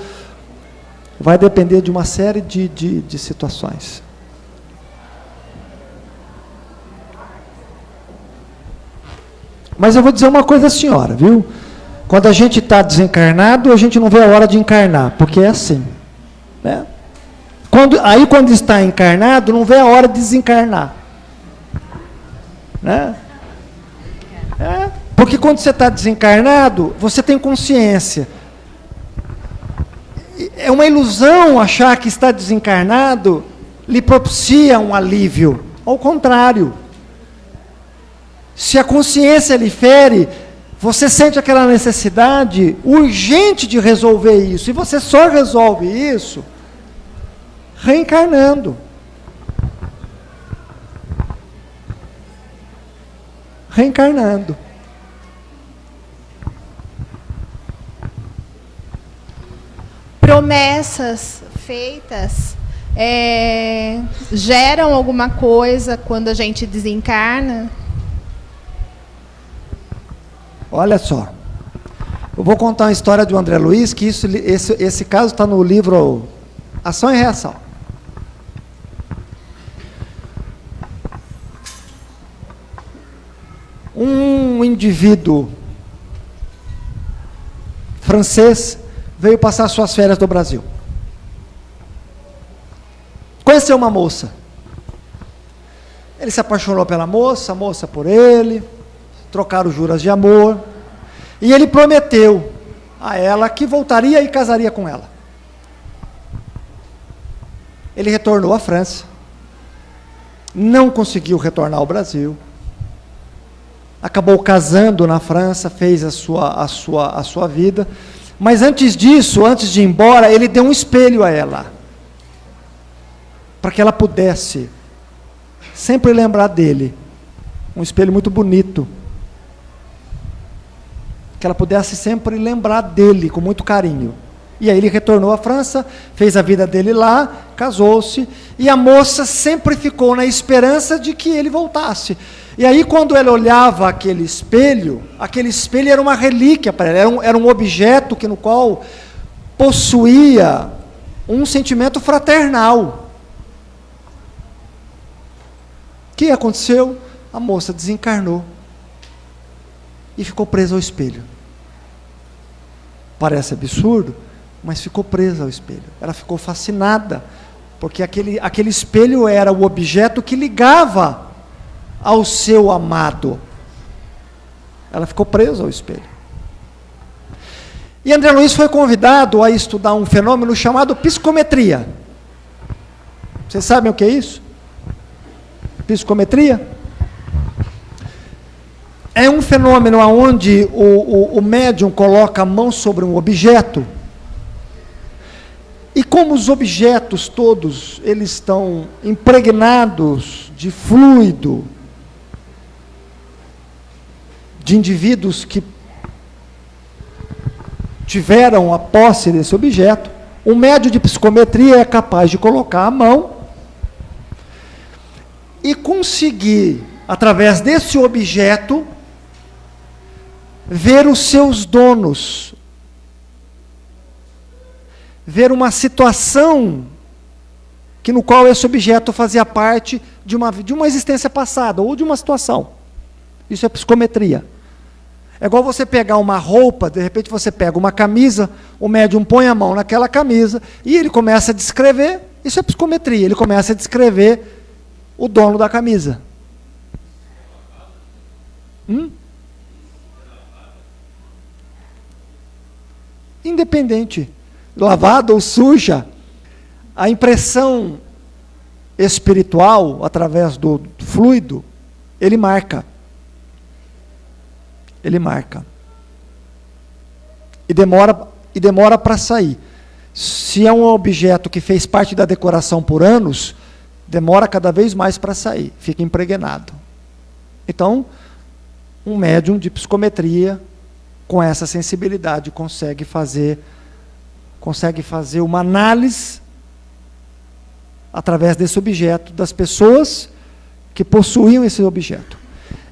vai depender de uma série de situações. Mas eu vou dizer uma coisa à senhora, viu? Quando a gente está desencarnado, a gente não vê a hora de encarnar, porque é assim, né? Quando está encarnado, não vê a hora de desencarnar, né? Porque quando você está desencarnado, você tem consciência. É uma ilusão achar que está desencarnado lhe propicia um alívio. Ao contrário. Se a consciência lhe fere, você sente aquela necessidade urgente de resolver isso. E você só resolve isso reencarnando. Reencarnando. Promessas feitas geram alguma coisa quando a gente desencarna? Olha só, Eu vou contar uma história do André Luiz, que esse caso está no livro Ação e Reação. Um indivíduo francês veio passar suas férias no Brasil. Conheceu uma moça. Ele se apaixonou pela moça, a moça por ele, trocaram juras de amor, e ele prometeu a ela que voltaria e casaria com ela. Ele retornou à França, não conseguiu retornar ao Brasil, acabou casando na França, fez a sua vida, mas antes disso, antes de ir embora, ele deu um espelho a ela, para que ela pudesse sempre lembrar dele, um espelho muito bonito, que ela pudesse sempre lembrar dele com muito carinho. E aí ele retornou à França, fez a vida dele lá, casou-se, e a moça sempre ficou na esperança de que ele voltasse. E aí quando ela olhava aquele espelho era uma relíquia para ela, era um objeto no qual possuía um sentimento fraternal. O que aconteceu? A moça desencarnou e ficou presa ao espelho. Parece absurdo, mas ficou presa ao espelho. Ela ficou fascinada, porque aquele espelho era o objeto que ligava ao seu amado. Ela ficou presa ao espelho. E André Luiz foi convidado a estudar um fenômeno chamado psicometria. Vocês sabem o que é isso? Psicometria? É um fenômeno onde o médium coloca a mão sobre um objeto, e como os objetos todos, eles estão impregnados de fluido, de indivíduos que tiveram a posse desse objeto, um médium de psicometria é capaz de colocar a mão e conseguir, através desse objeto, ver os seus donos, ver uma situação no qual esse objeto fazia parte de uma existência passada, ou de uma situação. Isso é psicometria. É igual você pegar uma roupa, de repente você pega uma camisa, o médium põe a mão naquela camisa, e ele começa a descrever, isso é psicometria, ele começa a descrever o dono da camisa. Independente, lavada ou suja, a impressão espiritual, através do fluido, ele marca. Ele marca. E demora para sair. Se é um objeto que fez parte da decoração por anos, demora cada vez mais para sair, fica impregnado. Então, um médium de psicometria, com essa sensibilidade, consegue fazer uma análise, através desse objeto, das pessoas que possuíam esse objeto.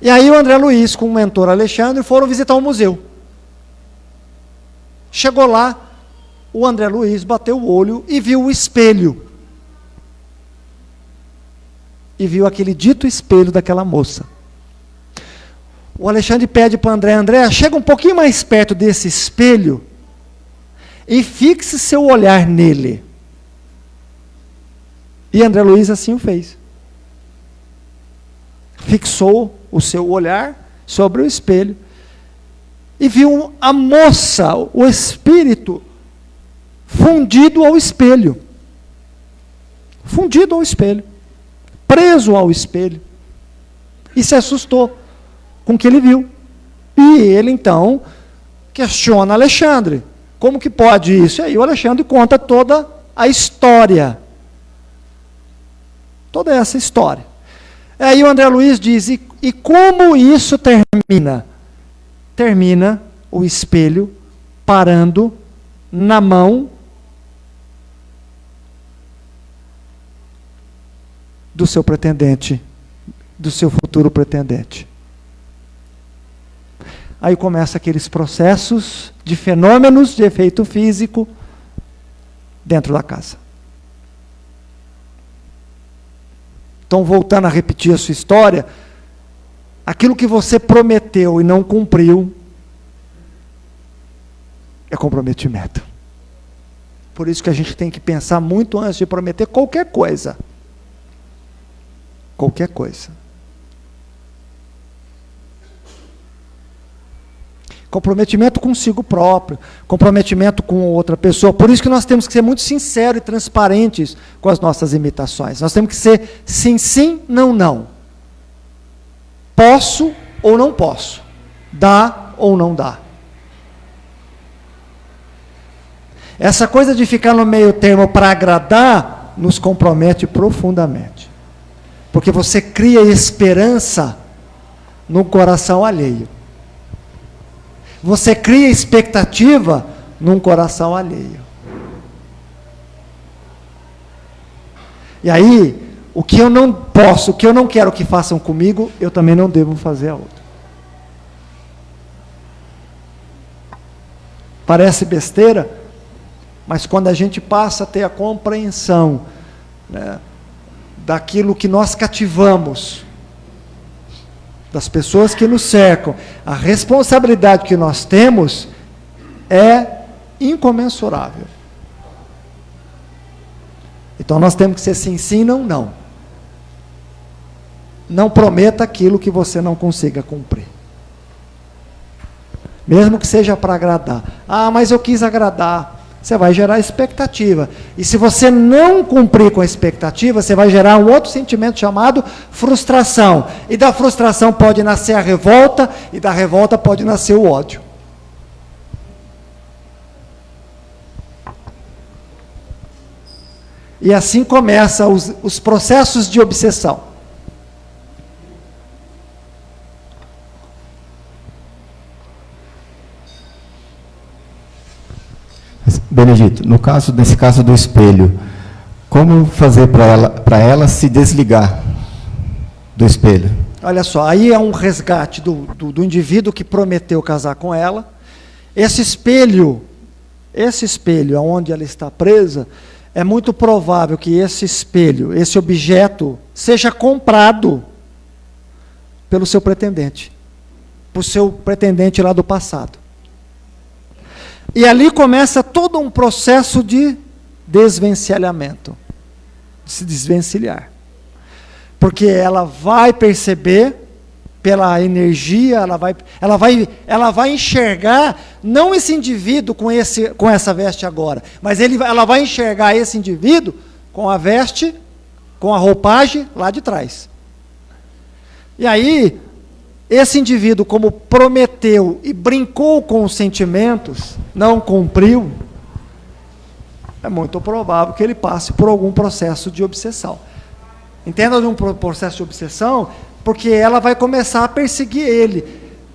E aí o André Luiz, com o mentor Alexandre, foram visitar um museu. Chegou lá, o André Luiz bateu o olho e viu o espelho. E viu aquele dito espelho daquela moça. O Alexandre pede para André, chega um pouquinho mais perto desse espelho e fixe seu olhar nele. E André Luiz assim o fez. Fixou o seu olhar sobre o espelho e viu a moça, o espírito, fundido ao espelho. Fundido ao espelho. Preso ao espelho. E se assustou com o que ele viu. E ele, então, questiona Alexandre. Como que pode isso? E aí o Alexandre conta toda a história. Toda essa história. Aí o André Luiz diz, e como isso termina? Termina o espelho parando na mão do seu pretendente, do seu futuro pretendente. aí começam aqueles processos de fenômenos de efeito físico dentro da casa. Então, voltando a repetir a sua história, aquilo que você prometeu e não cumpriu é comprometimento. Por isso que a gente tem que pensar muito antes de prometer qualquer coisa. Qualquer coisa. Comprometimento consigo próprio, comprometimento com outra pessoa. Por isso que nós temos que ser muito sinceros e transparentes com as nossas imitações. Nós temos que ser sim, sim, não, não. Posso ou não posso. Dá ou não dá. Essa coisa de ficar no meio termo para agradar nos compromete profundamente. Porque você cria esperança no coração alheio. Você cria expectativa num coração alheio. E aí, o que eu não posso, o que eu não quero que façam comigo, eu também não devo fazer a outra. Parece besteira, mas quando a gente passa a ter a compreensão, né, daquilo que nós cativamos, das pessoas que nos cercam, a responsabilidade que nós temos é incomensurável. Então nós temos que ser sim, sim, não, não. Não prometa aquilo que você não consiga cumprir. Mesmo que seja para agradar. Ah, mas eu quis agradar. Você vai gerar expectativa. E se você não cumprir com a expectativa, você vai gerar um outro sentimento chamado frustração. E da frustração pode nascer a revolta, e da revolta pode nascer o ódio. E assim começam os processos de obsessão. Benedito, nesse caso do espelho, como fazer para ela se desligar do espelho? Olha só, aí é um resgate do indivíduo que prometeu casar com ela. Esse espelho onde ela está presa, é muito provável que esse espelho, esse objeto, seja comprado pelo seu pretendente, por seu pretendente lá do passado. E ali começa todo um processo de desvencilhamento, de se desvencilhar. Porque ela vai perceber, pela energia, ela vai enxergar, não esse indivíduo com essa veste agora, mas ela vai enxergar esse indivíduo com a veste, com a roupagem lá de trás. E aí, esse indivíduo, como prometeu e brincou com os sentimentos, não cumpriu, é muito provável que ele passe por algum processo de obsessão. Entenda de um processo de obsessão, porque ela vai começar a perseguir ele.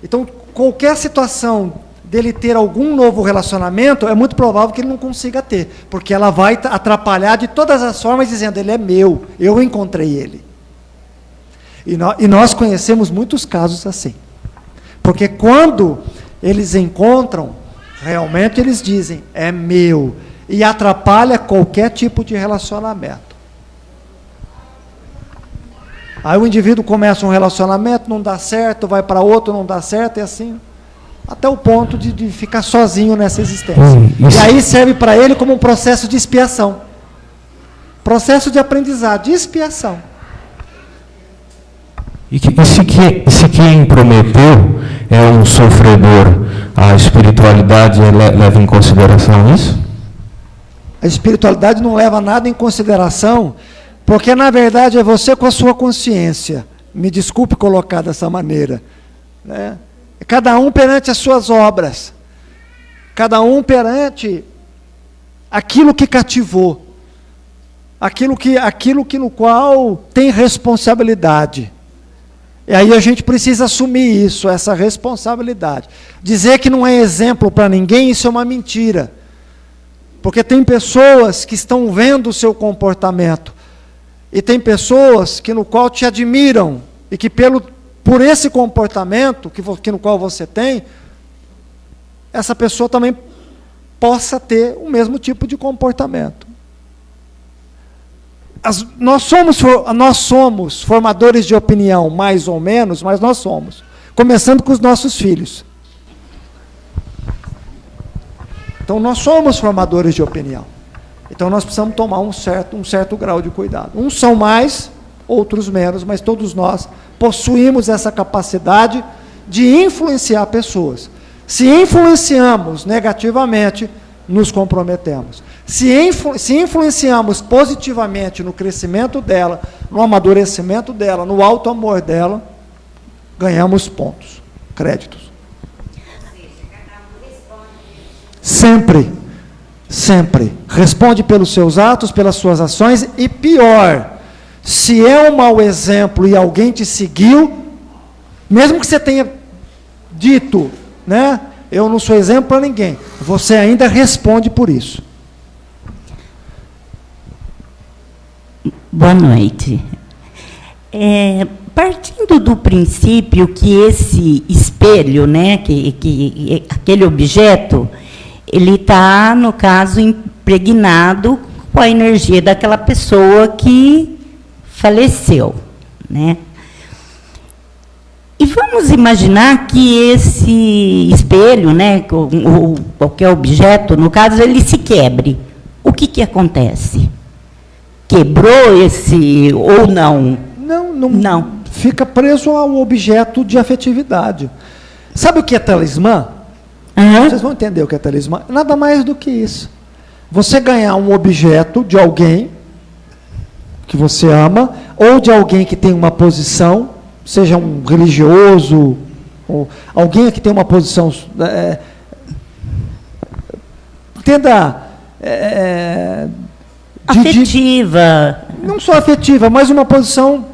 Então, qualquer situação dele ter algum novo relacionamento, é muito provável que ele não consiga ter, porque ela vai atrapalhar de todas as formas, dizendo, ele é meu, eu encontrei ele. E nós conhecemos muitos casos assim. Porque quando eles encontram, realmente eles dizem, é meu. E atrapalha qualquer tipo de relacionamento. Aí o indivíduo começa um relacionamento, não dá certo, vai para outro, não dá certo, e assim, até o ponto de ficar sozinho nessa existência. E aí serve para ele como um processo de expiação. Processo de aprendizado, de expiação. E se quem prometeu é um sofredor, a espiritualidade leva em consideração isso? A espiritualidade não leva nada em consideração, porque na verdade é você com a sua consciência. Me desculpe colocar dessa maneira, né? Cada um perante as suas obras, cada um perante aquilo que cativou, aquilo que no qual tem responsabilidade. E aí a gente precisa assumir isso, essa responsabilidade. Dizer que não é exemplo para ninguém, isso é uma mentira. Porque tem pessoas que estão vendo o seu comportamento. E tem pessoas que no qual te admiram. E que pelo por esse comportamento que no qual você tem, essa pessoa também possa ter o mesmo tipo de comportamento. Nós somos formadores de opinião, mais ou menos, mas nós somos. Começando com os nossos filhos. Então, nós somos formadores de opinião. Então, nós precisamos tomar um certo grau de cuidado. Uns são mais, outros menos, mas todos nós possuímos essa capacidade de influenciar pessoas. Se influenciamos negativamente, nos comprometemos. Se influenciamos positivamente no crescimento dela, no amadurecimento dela, no alto amor dela, ganhamos pontos, créditos. Sempre, sempre. Responde pelos seus atos, pelas suas ações, e pior, se é um mau exemplo e alguém te seguiu, mesmo que você tenha dito, né, eu não sou exemplo para ninguém, você ainda responde por isso. Boa noite. Partindo do princípio que esse espelho, né, que aquele objeto, ele está, no caso, impregnado com a energia daquela pessoa que faleceu, né? E vamos imaginar que esse espelho, né, ou qualquer objeto, no caso, ele se quebre. O que acontece? Quebrou esse ou não? Não. Fica preso ao objeto de afetividade. Sabe o que é talismã? Uhum. Vocês vão entender o que é talismã. Nada mais do que isso. Você ganhar um objeto de alguém que você ama, ou de alguém que tem uma posição, seja um religioso, ou alguém que tem uma posição... entenda... afetiva. Não só afetiva, mas uma posição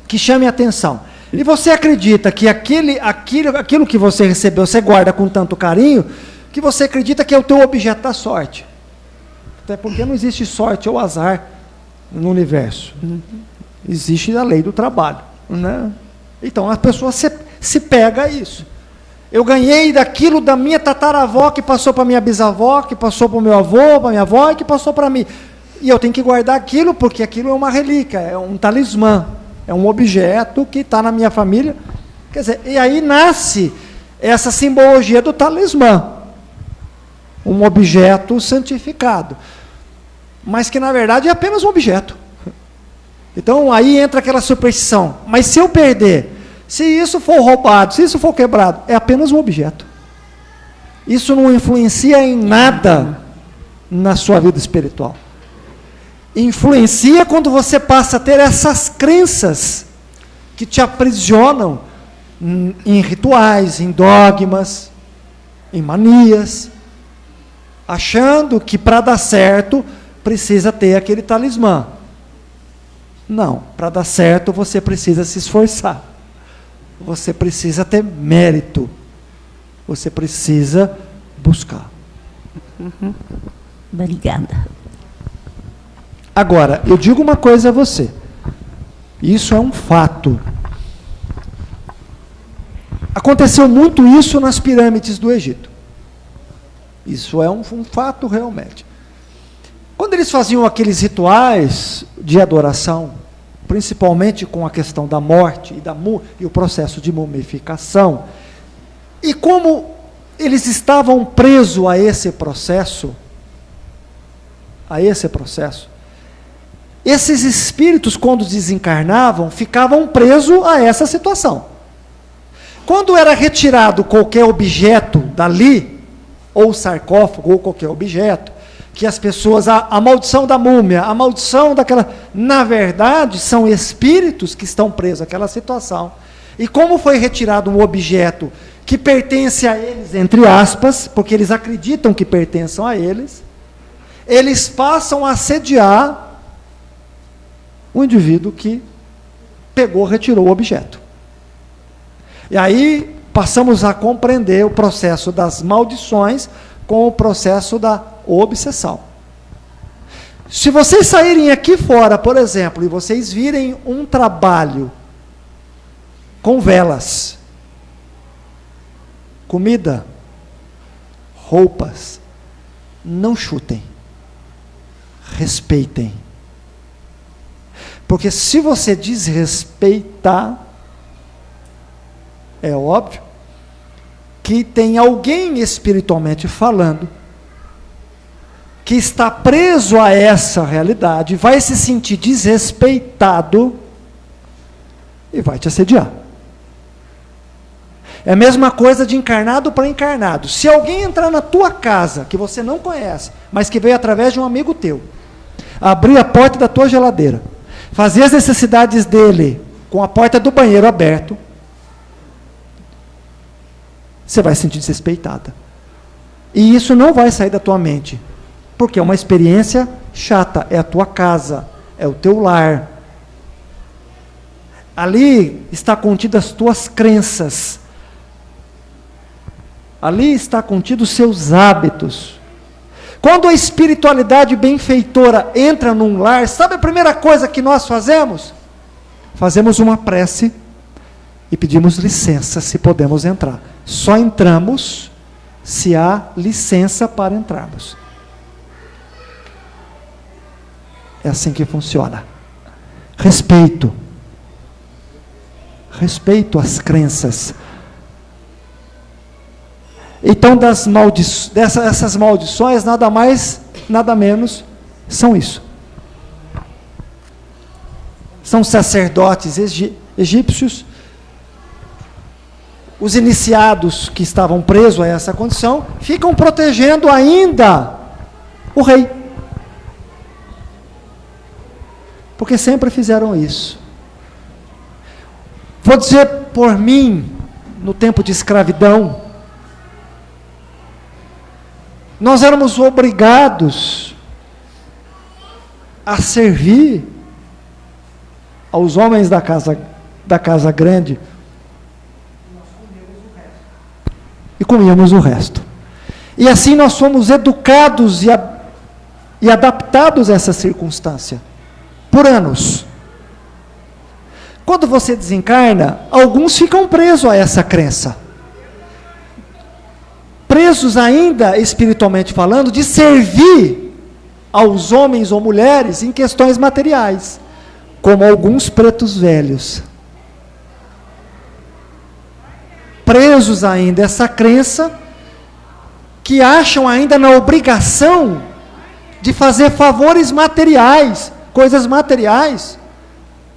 que chame a atenção. E você acredita que aquilo que você recebeu, você guarda com tanto carinho, que você acredita que é o teu objeto da sorte. Até porque não existe sorte ou azar no universo. Existe a lei do trabalho, né? Então, a pessoa se pega a isso. Eu ganhei daquilo da minha tataravó, que passou para minha bisavó, que passou para o meu avô, para minha avó, e que passou para mim. E eu tenho que guardar aquilo, porque aquilo é uma relíquia, é um talismã, é um objeto que está na minha família. Quer dizer, e aí nasce essa simbologia do talismã. Um objeto santificado. Mas que, na verdade, é apenas um objeto. Então, aí entra aquela superstição. Mas se eu perder, se isso for roubado, se isso for quebrado, é apenas um objeto. Isso não influencia em nada na sua vida espiritual. Influencia quando você passa a ter essas crenças que te aprisionam em rituais, em dogmas, em manias, achando que para dar certo precisa ter aquele talismã. Não, para dar certo você precisa se esforçar. Você precisa ter mérito. Você precisa buscar. Obrigada. Agora, eu digo uma coisa a você. Isso é um fato. Aconteceu muito isso nas pirâmides do Egito. Isso é um fato realmente. Quando eles faziam aqueles rituais de adoração, principalmente com a questão da morte e o processo de mumificação, e como eles estavam presos a esse processo, esses espíritos, quando desencarnavam, ficavam presos a essa situação. Quando era retirado qualquer objeto dali, ou sarcófago, ou qualquer objeto, que as pessoas, a maldição da múmia, a maldição daquela... Na verdade, são espíritos que estão presos àquela situação. E como foi retirado um objeto que pertence a eles, entre aspas, porque eles acreditam que pertençam a eles, eles passam a assediar o indivíduo que retirou o objeto. E aí passamos a compreender o processo das maldições com o processo da obsessão. Se vocês saírem aqui fora, por exemplo, e vocês virem um trabalho com velas, comida, roupas. Não chutem, respeitem. Porque se você desrespeitar, é óbvio que tem alguém espiritualmente falando que está preso a essa realidade, vai se sentir desrespeitado e vai te assediar. É a mesma coisa de encarnado para encarnado. Se alguém entrar na tua casa, que você não conhece, mas que veio através de um amigo teu, abrir a porta da tua geladeira, fazer as necessidades dele com a porta do banheiro aberto, você vai se sentir desrespeitada. E isso não vai sair da tua mente, porque é uma experiência chata, é a tua casa, é o teu lar. Ali está contidas as tuas crenças, ali está contido os seus hábitos. Quando a espiritualidade benfeitora entra num lar, sabe a primeira coisa que nós fazemos? Fazemos uma prece e pedimos licença se podemos entrar. Só entramos se há licença para entrarmos. É assim que funciona. Respeito. Respeito às crenças. Então, essas maldições, nada mais, nada menos, são isso. São sacerdotes egípcios, os iniciados que estavam presos a essa condição, ficam protegendo ainda o rei. Porque sempre fizeram isso. Vou dizer por mim, no tempo de escravidão, nós éramos obrigados a servir aos homens da casa grande e comíamos o resto. E assim nós fomos educados e adaptados a essa circunstância por anos. Quando você desencarna, alguns ficam presos a essa crença. Presos ainda, espiritualmente falando, de servir aos homens ou mulheres em questões materiais, como alguns pretos velhos. Presos ainda a essa crença, que acham ainda na obrigação de fazer favores materiais, coisas materiais,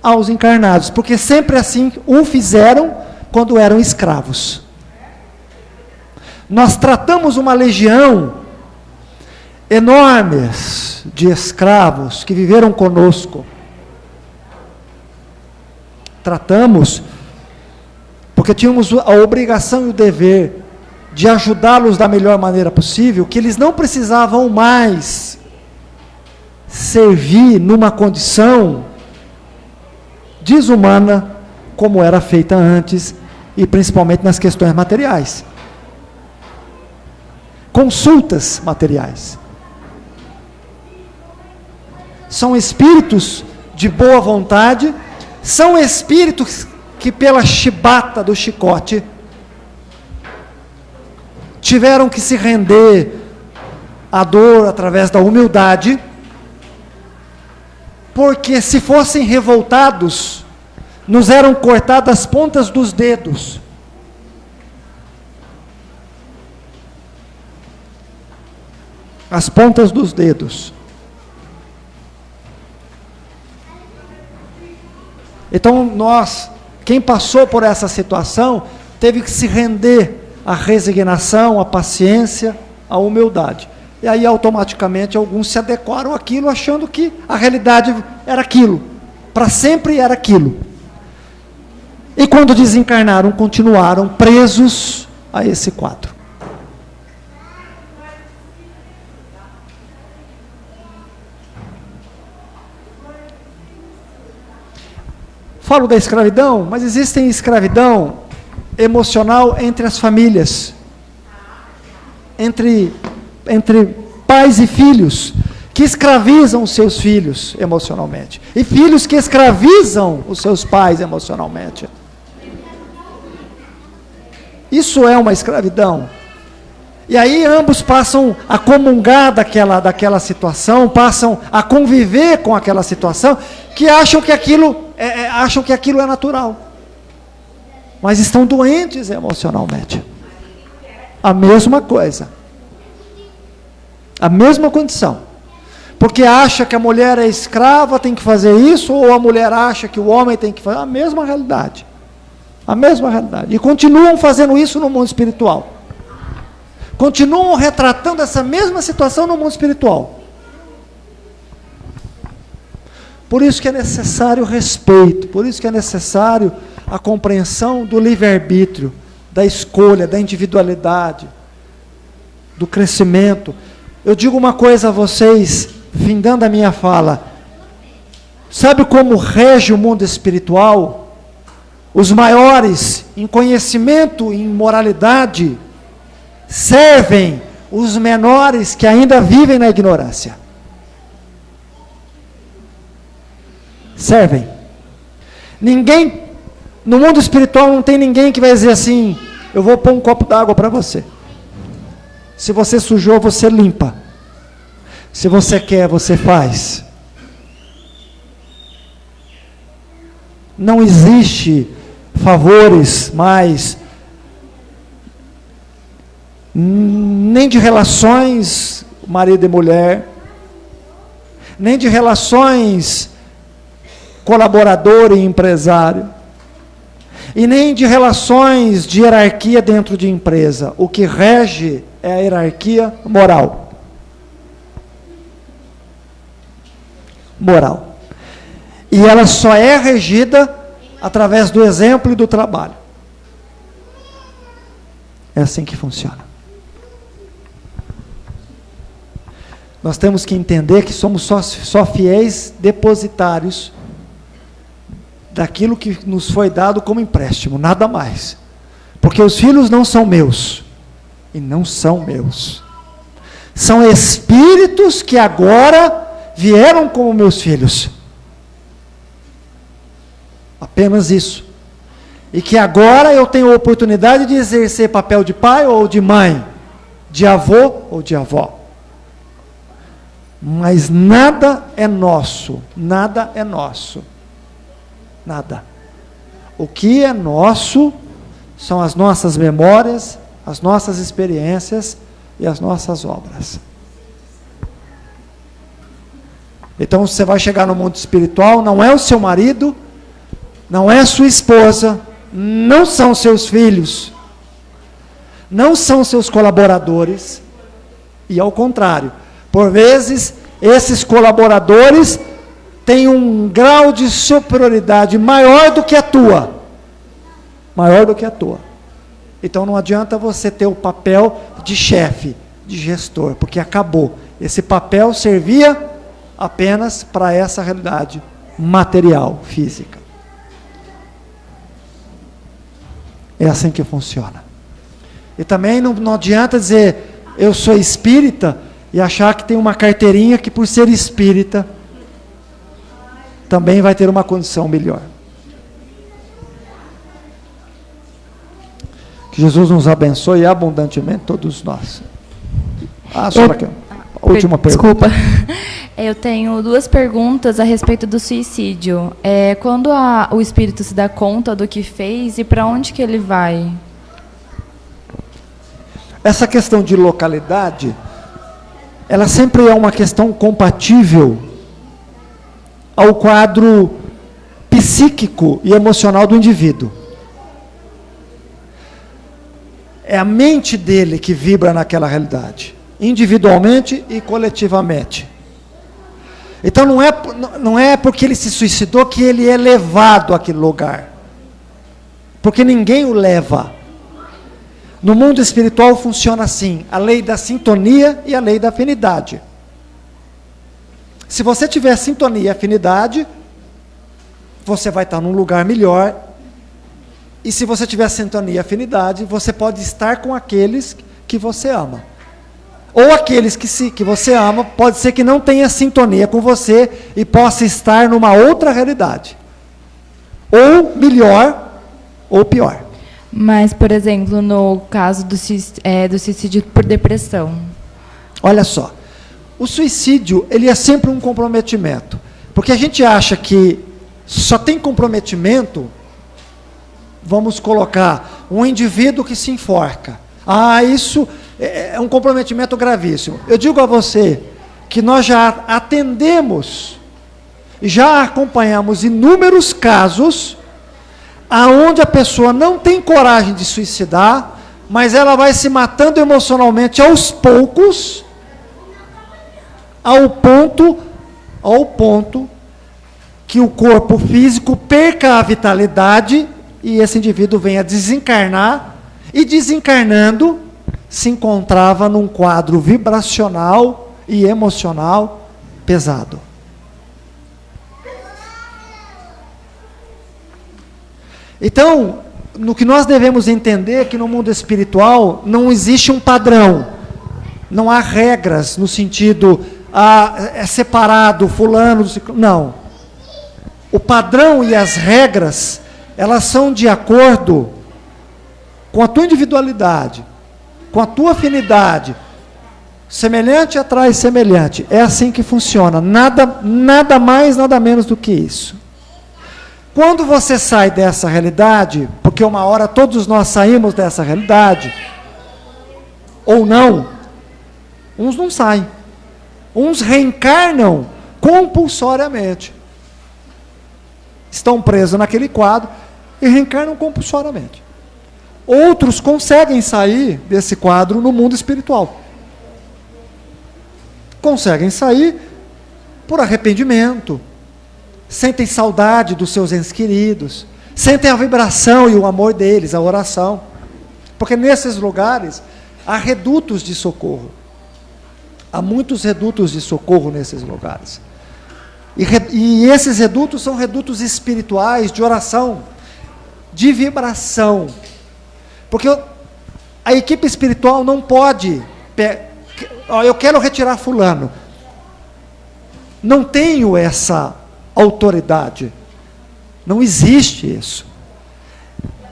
aos encarnados, porque sempre assim o fizeram quando eram escravos. Nós tratamos uma legião enorme de escravos que viveram conosco. Tratamos porque tínhamos a obrigação e o dever de ajudá-los da melhor maneira possível, que eles não precisavam mais servir numa condição desumana como era feita antes, e principalmente nas questões materiais. Consultas materiais. São espíritos de boa vontade, são espíritos que pela chibata do chicote tiveram que se render à dor através da humildade, porque se fossem revoltados, nos eram cortadas as pontas dos dedos. As pontas dos dedos. Então quem passou por essa situação, teve que se render à resignação, à paciência, à humildade. E aí automaticamente alguns se adequaram àquilo, achando que a realidade era aquilo, para sempre era aquilo. E quando desencarnaram, continuaram presos a esse quadro. Falo da escravidão, mas existe escravidão emocional entre as famílias, entre pais e filhos, que escravizam os seus filhos emocionalmente, e filhos que escravizam os seus pais emocionalmente. Isso é uma escravidão. E aí ambos passam a comungar daquela situação, passam a conviver com aquela situação, que acham que aquilo é natural. Mas estão doentes emocionalmente. A mesma coisa. A mesma condição. Porque acha que a mulher é escrava, tem que fazer isso, ou a mulher acha que o homem tem que fazer. A mesma realidade. A mesma realidade. E continuam fazendo isso no mundo espiritual. Continuam retratando essa mesma situação no mundo espiritual. Por isso que é necessário respeito, por isso que é necessário a compreensão do livre-arbítrio, da escolha, da individualidade, do crescimento. Eu digo uma coisa a vocês, findando a minha fala. Sabe como rege o mundo espiritual? Os maiores em conhecimento e em moralidade servem os menores que ainda vivem na ignorância. Servem. Ninguém, no mundo espiritual não tem ninguém que vai dizer assim, eu vou pôr um copo d'água para você. Se você sujou, você limpa. Se você quer, você faz. Não existe favores mais, nem de relações marido e mulher, nem de relações colaborador e empresário, e nem de relações de hierarquia dentro de empresa. O que rege é a hierarquia moral. Moral. E ela só é regida através do exemplo e do trabalho. É assim que funciona. Nós temos que entender que somos só fiéis depositários daquilo que nos foi dado como empréstimo, nada mais. Porque os filhos não são meus, e não são meus. São espíritos que agora vieram como meus filhos. Apenas isso. E que agora eu tenho a oportunidade de exercer papel de pai ou de mãe, de avô ou de avó. Mas nada é nosso, nada é nosso. Nada. O que é nosso são as nossas memórias, as nossas experiências e as nossas obras. Então você vai chegar no mundo espiritual, não é o seu marido, não é a sua esposa, não são seus filhos, não são seus colaboradores, e ao contrário, por vezes esses colaboradores têm um grau de superioridade maior do que a tua. Maior do que a tua. Então não adianta você ter o papel de chefe, de gestor, porque acabou. Esse papel servia apenas para essa realidade material, física. É assim que funciona. E também não adianta dizer, eu sou espírita, e achar que tem uma carteirinha que por ser espírita, também vai ter uma condição melhor. Que Jesus nos abençoe abundantemente, todos nós. Última pergunta. Desculpa. Eu tenho duas perguntas a respeito do suicídio. Quando o espírito se dá conta do que fez e para onde que ele vai? Essa questão de localidade, ela sempre é uma questão compatível ao quadro psíquico e emocional do indivíduo. É a mente dele que vibra naquela realidade, individualmente e coletivamente. Então não é porque ele se suicidou que ele é levado àquele lugar. Porque ninguém o leva. No mundo espiritual funciona assim, a lei da sintonia e a lei da afinidade. Se você tiver sintonia e afinidade, você vai estar num lugar melhor. E se você tiver sintonia e afinidade, você pode estar com aqueles que você ama. Ou aqueles que você ama, pode ser que não tenha sintonia com você e possa estar numa outra realidade. Ou melhor, ou pior. Mas, por exemplo, no caso do suicídio por depressão. Olha só, o suicídio, ele é sempre um comprometimento. Porque a gente acha que só tem comprometimento, vamos colocar, um indivíduo que se enforca. Isso é um comprometimento gravíssimo. Eu digo a você que nós já atendemos, já acompanhamos inúmeros casos aonde a pessoa não tem coragem de suicidar, mas ela vai se matando emocionalmente aos poucos, ao ponto que o corpo físico perca a vitalidade e esse indivíduo venha desencarnar, e desencarnando se encontrava num quadro vibracional e emocional pesado. Então, no que nós devemos entender é que no mundo espiritual não existe um padrão, não há regras no sentido, é separado, fulano, não. O padrão e as regras, elas são de acordo com a tua individualidade, com a tua afinidade. Semelhante atrai semelhante. É assim que funciona. Nada mais, nada menos do que isso. Quando você sai dessa realidade, porque uma hora todos nós saímos dessa realidade, ou não, uns não saem. Uns reencarnam compulsoriamente. Estão presos naquele quadro e reencarnam compulsoriamente. Outros conseguem sair desse quadro no mundo espiritual. Conseguem sair por arrependimento, sentem saudade dos seus entes queridos, sentem a vibração e o amor deles, a oração. Porque nesses lugares há redutos de socorro. Há muitos redutos de socorro nesses lugares. E esses redutos são redutos espirituais, de oração, de vibração. Porque a equipe espiritual não pode... eu quero retirar fulano. Não tenho essa autoridade. Não existe isso.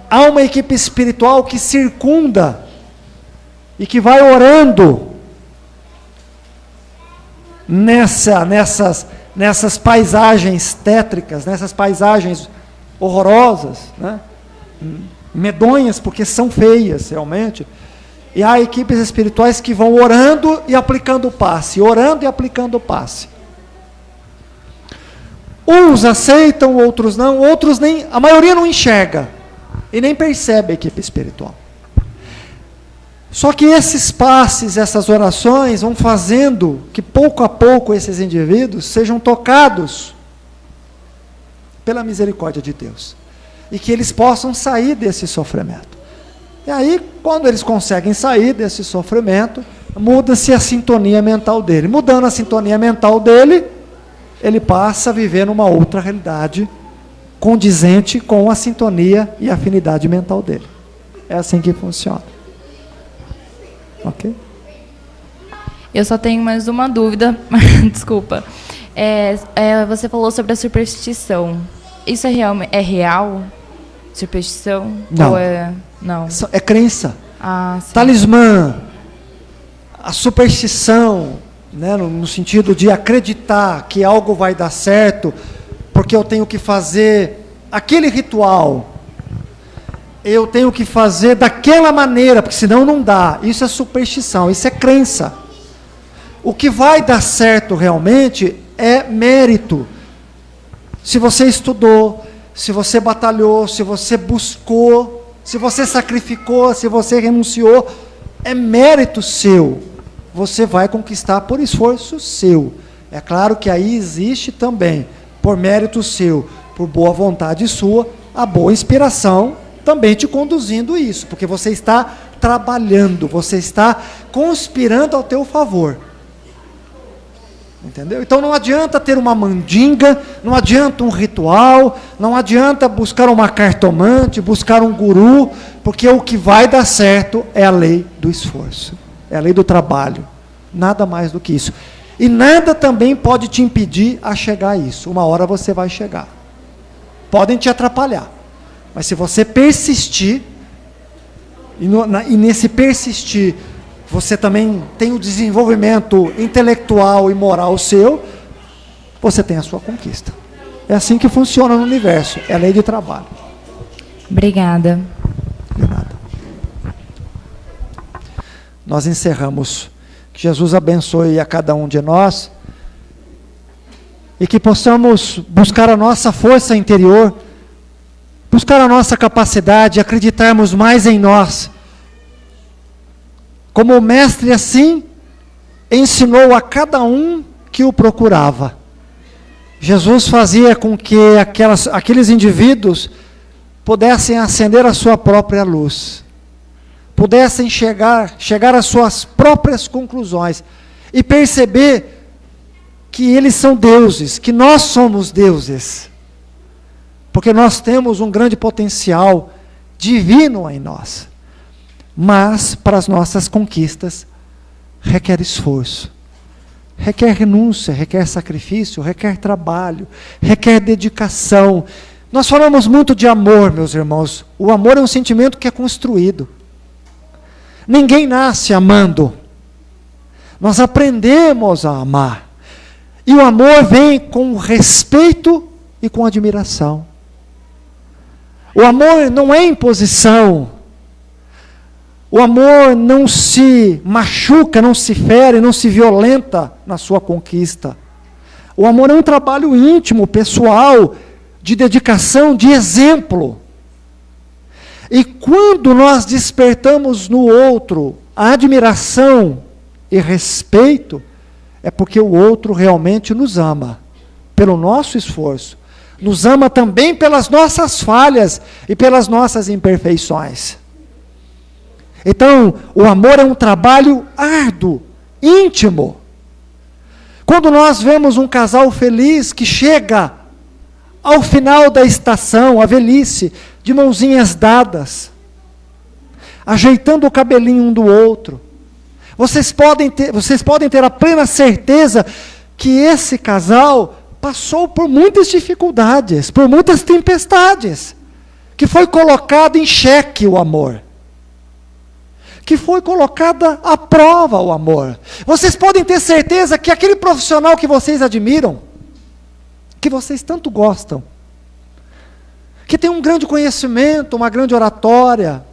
Há uma equipe espiritual que circunda e que vai orando nessas paisagens tétricas, nessas paisagens horrorosas, né? Medonhas, porque são feias realmente. E há equipes espirituais que vão orando e aplicando o passe, orando e aplicando o passe. Uns aceitam, outros não, outros nem, a maioria não enxerga e nem percebe a equipe espiritual. Só que esses passes, essas orações vão fazendo que pouco a pouco esses indivíduos sejam tocados pela misericórdia de Deus e que eles possam sair desse sofrimento. E aí, quando eles conseguem sair desse sofrimento, muda-se a sintonia mental dele. Mudando a sintonia mental dele, ele passa a viver numa outra realidade condizente com a sintonia e a afinidade mental dele. É assim que funciona. Ok? Eu só tenho mais uma dúvida, desculpa. Você falou sobre a superstição. Isso é real? Superstição? Não. Ou não? É crença. Sim. Talismã, a superstição, né, no sentido de acreditar que algo vai dar certo, porque eu tenho que fazer aquele ritual, eu tenho que fazer daquela maneira, porque senão não dá. Isso é superstição, isso é crença. O que vai dar certo realmente é mérito. Se você estudou, se você batalhou, se você buscou, se você sacrificou, se você renunciou, é mérito seu. Você vai conquistar por esforço seu. É claro que aí existe também, por mérito seu, por boa vontade sua, a boa inspiração também te conduzindo isso, porque você está trabalhando, você está conspirando ao teu favor. Entendeu? Então não adianta ter uma mandinga, não adianta um ritual, não adianta buscar uma cartomante, buscar um guru, porque o que vai dar certo é a lei do esforço, é a lei do trabalho, nada mais do que isso. E nada também pode te impedir a chegar a isso. Uma hora você vai chegar. Podem te atrapalhar, mas se você persistir, e nesse persistir, você também tem o desenvolvimento intelectual e moral seu, você tem a sua conquista. É assim que funciona no universo, é a lei de trabalho. Obrigada. De nada. Nós encerramos. Que Jesus abençoe a cada um de nós e que possamos buscar a nossa força interior, buscar a nossa capacidade, acreditarmos mais em nós. Como o Mestre assim ensinou a cada um que o procurava. Jesus fazia com que aqueles indivíduos pudessem acender a sua própria luz, pudessem chegar às suas próprias conclusões e perceber que eles são deuses, que nós somos deuses, porque nós temos um grande potencial divino em nós, mas para as nossas conquistas requer esforço, requer renúncia, requer sacrifício, requer trabalho, requer dedicação. Nós falamos muito de amor, meus irmãos. O amor é um sentimento que é construído. Ninguém nasce amando. Nós aprendemos a amar. E o amor vem com respeito e com admiração. O amor não é imposição. O amor não se machuca, não se fere, não se violenta na sua conquista. O amor é um trabalho íntimo, pessoal, de dedicação, de exemplo. E quando nós despertamos no outro a admiração e respeito, é porque o outro realmente nos ama, pelo nosso esforço. Nos ama também pelas nossas falhas e pelas nossas imperfeições. Então, o amor é um trabalho árduo, íntimo. Quando nós vemos um casal feliz que chega ao final da estação, a velhice, de mãozinhas dadas, ajeitando o cabelinho um do outro, vocês podem ter a plena certeza que esse casal passou por muitas dificuldades, por muitas tempestades, que foi colocado em xeque o amor, que foi colocada à prova o amor. Vocês podem ter certeza que aquele profissional que vocês admiram, que vocês tanto gostam, que tem um grande conhecimento, uma grande oratória,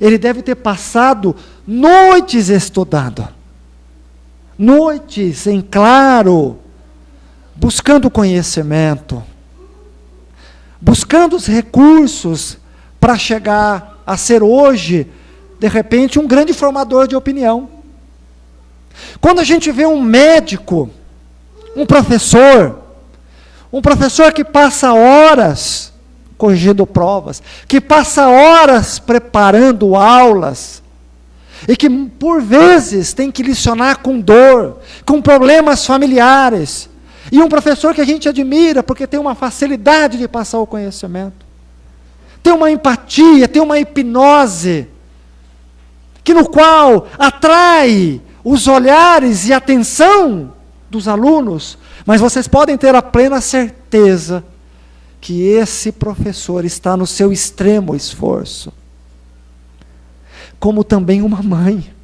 ele deve ter passado noites estudando, noites em claro, buscando conhecimento, buscando os recursos para chegar a ser hoje, de repente, um grande formador de opinião. Quando a gente vê um médico, um professor que passa horas corrigindo provas, que passa horas preparando aulas, e que por vezes tem que licionar com dor, com problemas familiares, e um professor que a gente admira porque tem uma facilidade de passar o conhecimento, tem uma empatia, tem uma hipnose, que no qual atrai os olhares e a atenção dos alunos, mas vocês podem ter a plena certeza que esse professor está no seu extremo esforço. Como também uma mãe.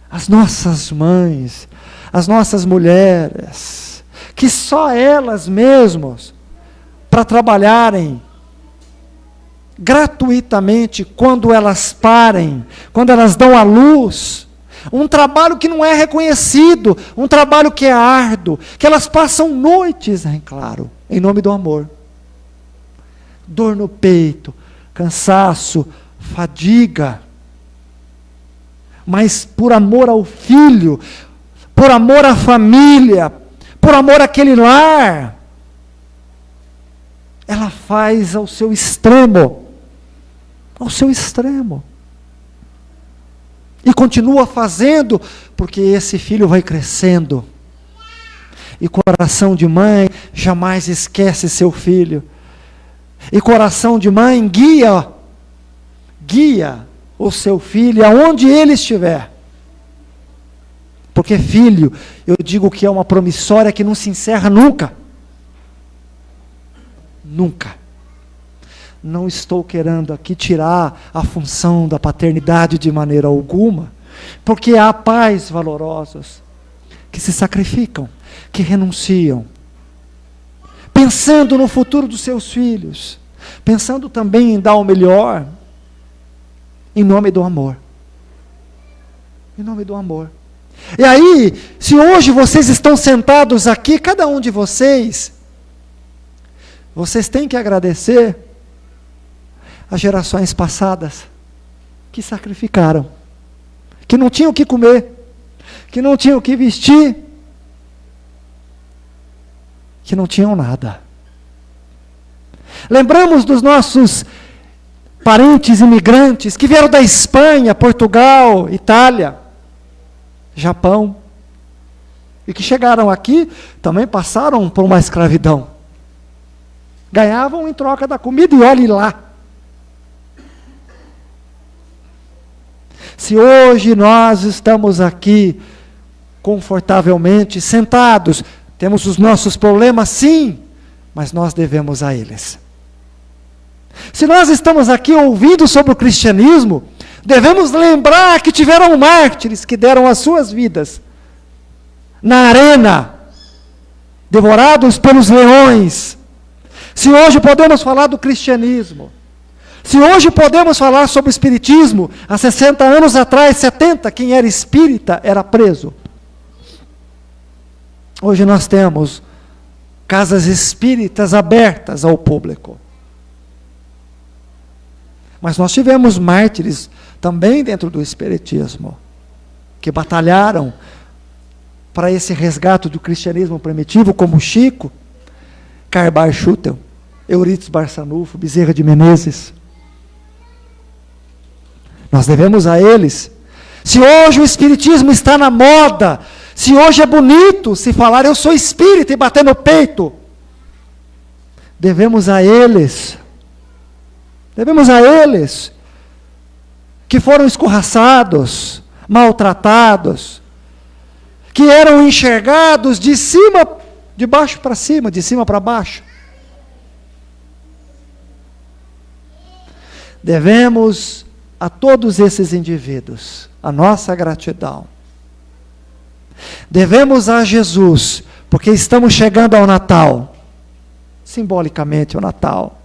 As nossas mães, as nossas mulheres, que só elas mesmas, para trabalharem gratuitamente, quando elas parem, quando elas dão à luz, um trabalho que não é reconhecido, um trabalho que é árduo, que elas passam noites em claro, em nome do amor. Dor no peito, cansaço, fadiga, mas por amor ao filho, por amor à família, por amor àquele lar, ela faz ao seu extremo, e continua fazendo, porque esse filho vai crescendo, e coração de mãe jamais esquece seu filho, e coração de mãe guia o seu filho aonde ele estiver, porque filho, eu digo que é uma promissória que não se encerra nunca, Não estou querendo aqui tirar a função da paternidade de maneira alguma, porque há pais valorosos que se sacrificam, que renunciam, pensando no futuro dos seus filhos, pensando também em dar o melhor, em nome do amor. Em nome do amor. E aí, se hoje vocês estão sentados aqui, cada um de vocês têm que agradecer as gerações passadas que sacrificaram, que não tinham o que comer, que não tinham o que vestir, que não tinham nada. Lembramos dos nossos parentes imigrantes que vieram da Espanha, Portugal, Itália, Japão, e que chegaram aqui, também passaram por uma escravidão. Ganhavam em troca da comida, e olhe lá. Se hoje nós estamos aqui confortavelmente sentados, temos os nossos problemas, sim, mas nós devemos a eles. Se nós estamos aqui ouvindo sobre o cristianismo, devemos lembrar que tiveram mártires que deram as suas vidas na arena, devorados pelos leões. Se hoje podemos falar do cristianismo, se hoje podemos falar sobre o espiritismo, há 60 anos atrás, 70, quem era espírita era preso. Hoje nós temos casas espíritas abertas ao público. Mas nós tivemos mártires também dentro do espiritismo, que batalharam para esse resgate do cristianismo primitivo, como Chico, Carbar Schutel, Euridice Barçanufo, Bezerra de Menezes. Nós devemos a eles. Se hoje o espiritismo está na moda, se hoje é bonito se falar eu sou espírita e bater no peito, devemos a eles. Devemos a eles que foram escorraçados, maltratados, que eram enxergados de cima, de baixo para cima, de cima para baixo. Devemos a todos esses indivíduos a nossa gratidão. Devemos a Jesus, porque estamos chegando ao Natal, simbolicamente o Natal.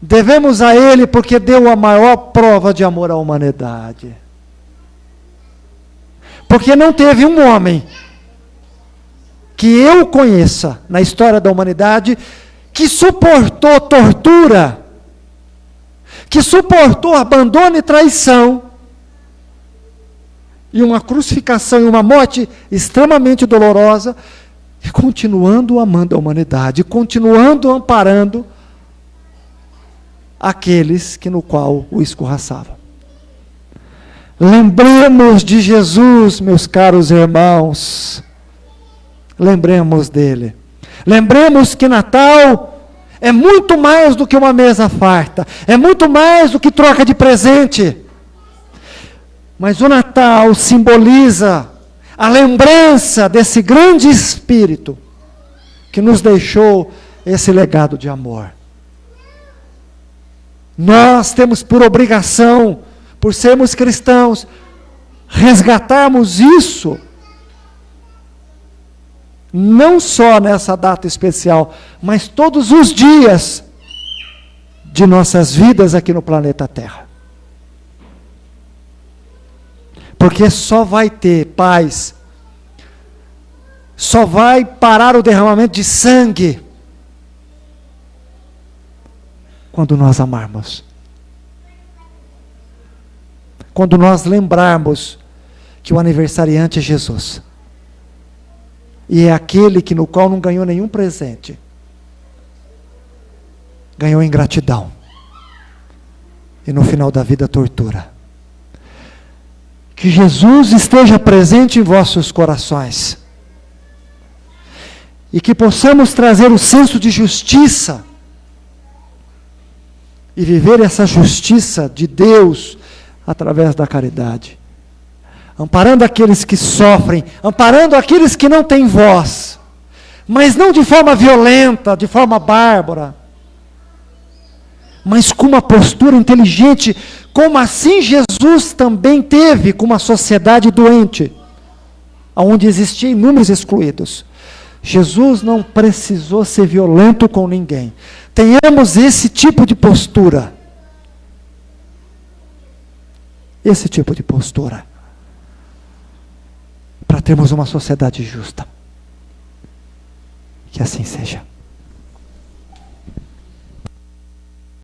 Devemos a Ele porque deu a maior prova de amor à humanidade. Porque não teve um homem que eu conheça na história da humanidade que suportou tortura, que suportou abandono e traição, e uma crucificação e uma morte extremamente dolorosa, e continuando amando a humanidade, continuando amparando aqueles que no qual o escorraçavam. Lembremos de Jesus, meus caros irmãos. Lembremos dele. Lembremos que Natal é muito mais do que uma mesa farta, é muito mais do que troca de presente. Mas o Natal simboliza a lembrança desse grande Espírito que nos deixou esse legado de amor. Nós temos por obrigação, por sermos cristãos, resgatarmos isso, não só nessa data especial, mas todos os dias de nossas vidas aqui no planeta Terra. Porque só vai ter paz, só vai parar o derramamento de sangue quando nós amarmos. Quando nós lembrarmos que o aniversariante é Jesus. E é aquele que no qual não ganhou nenhum presente. Ganhou ingratidão. E no final da vida, tortura. Que Jesus esteja presente em vossos corações. E que possamos trazer o senso de justiça. E viver essa justiça de Deus através da caridade. Amparando aqueles que sofrem, amparando aqueles que não têm voz, mas não de forma violenta, de forma bárbara, mas com uma postura inteligente, como assim Jesus também teve com uma sociedade doente, onde existiam inúmeros excluídos. Jesus não precisou ser violento com ninguém. Tenhamos esse tipo de postura. Esse tipo de postura. Para termos uma sociedade justa. Que assim seja.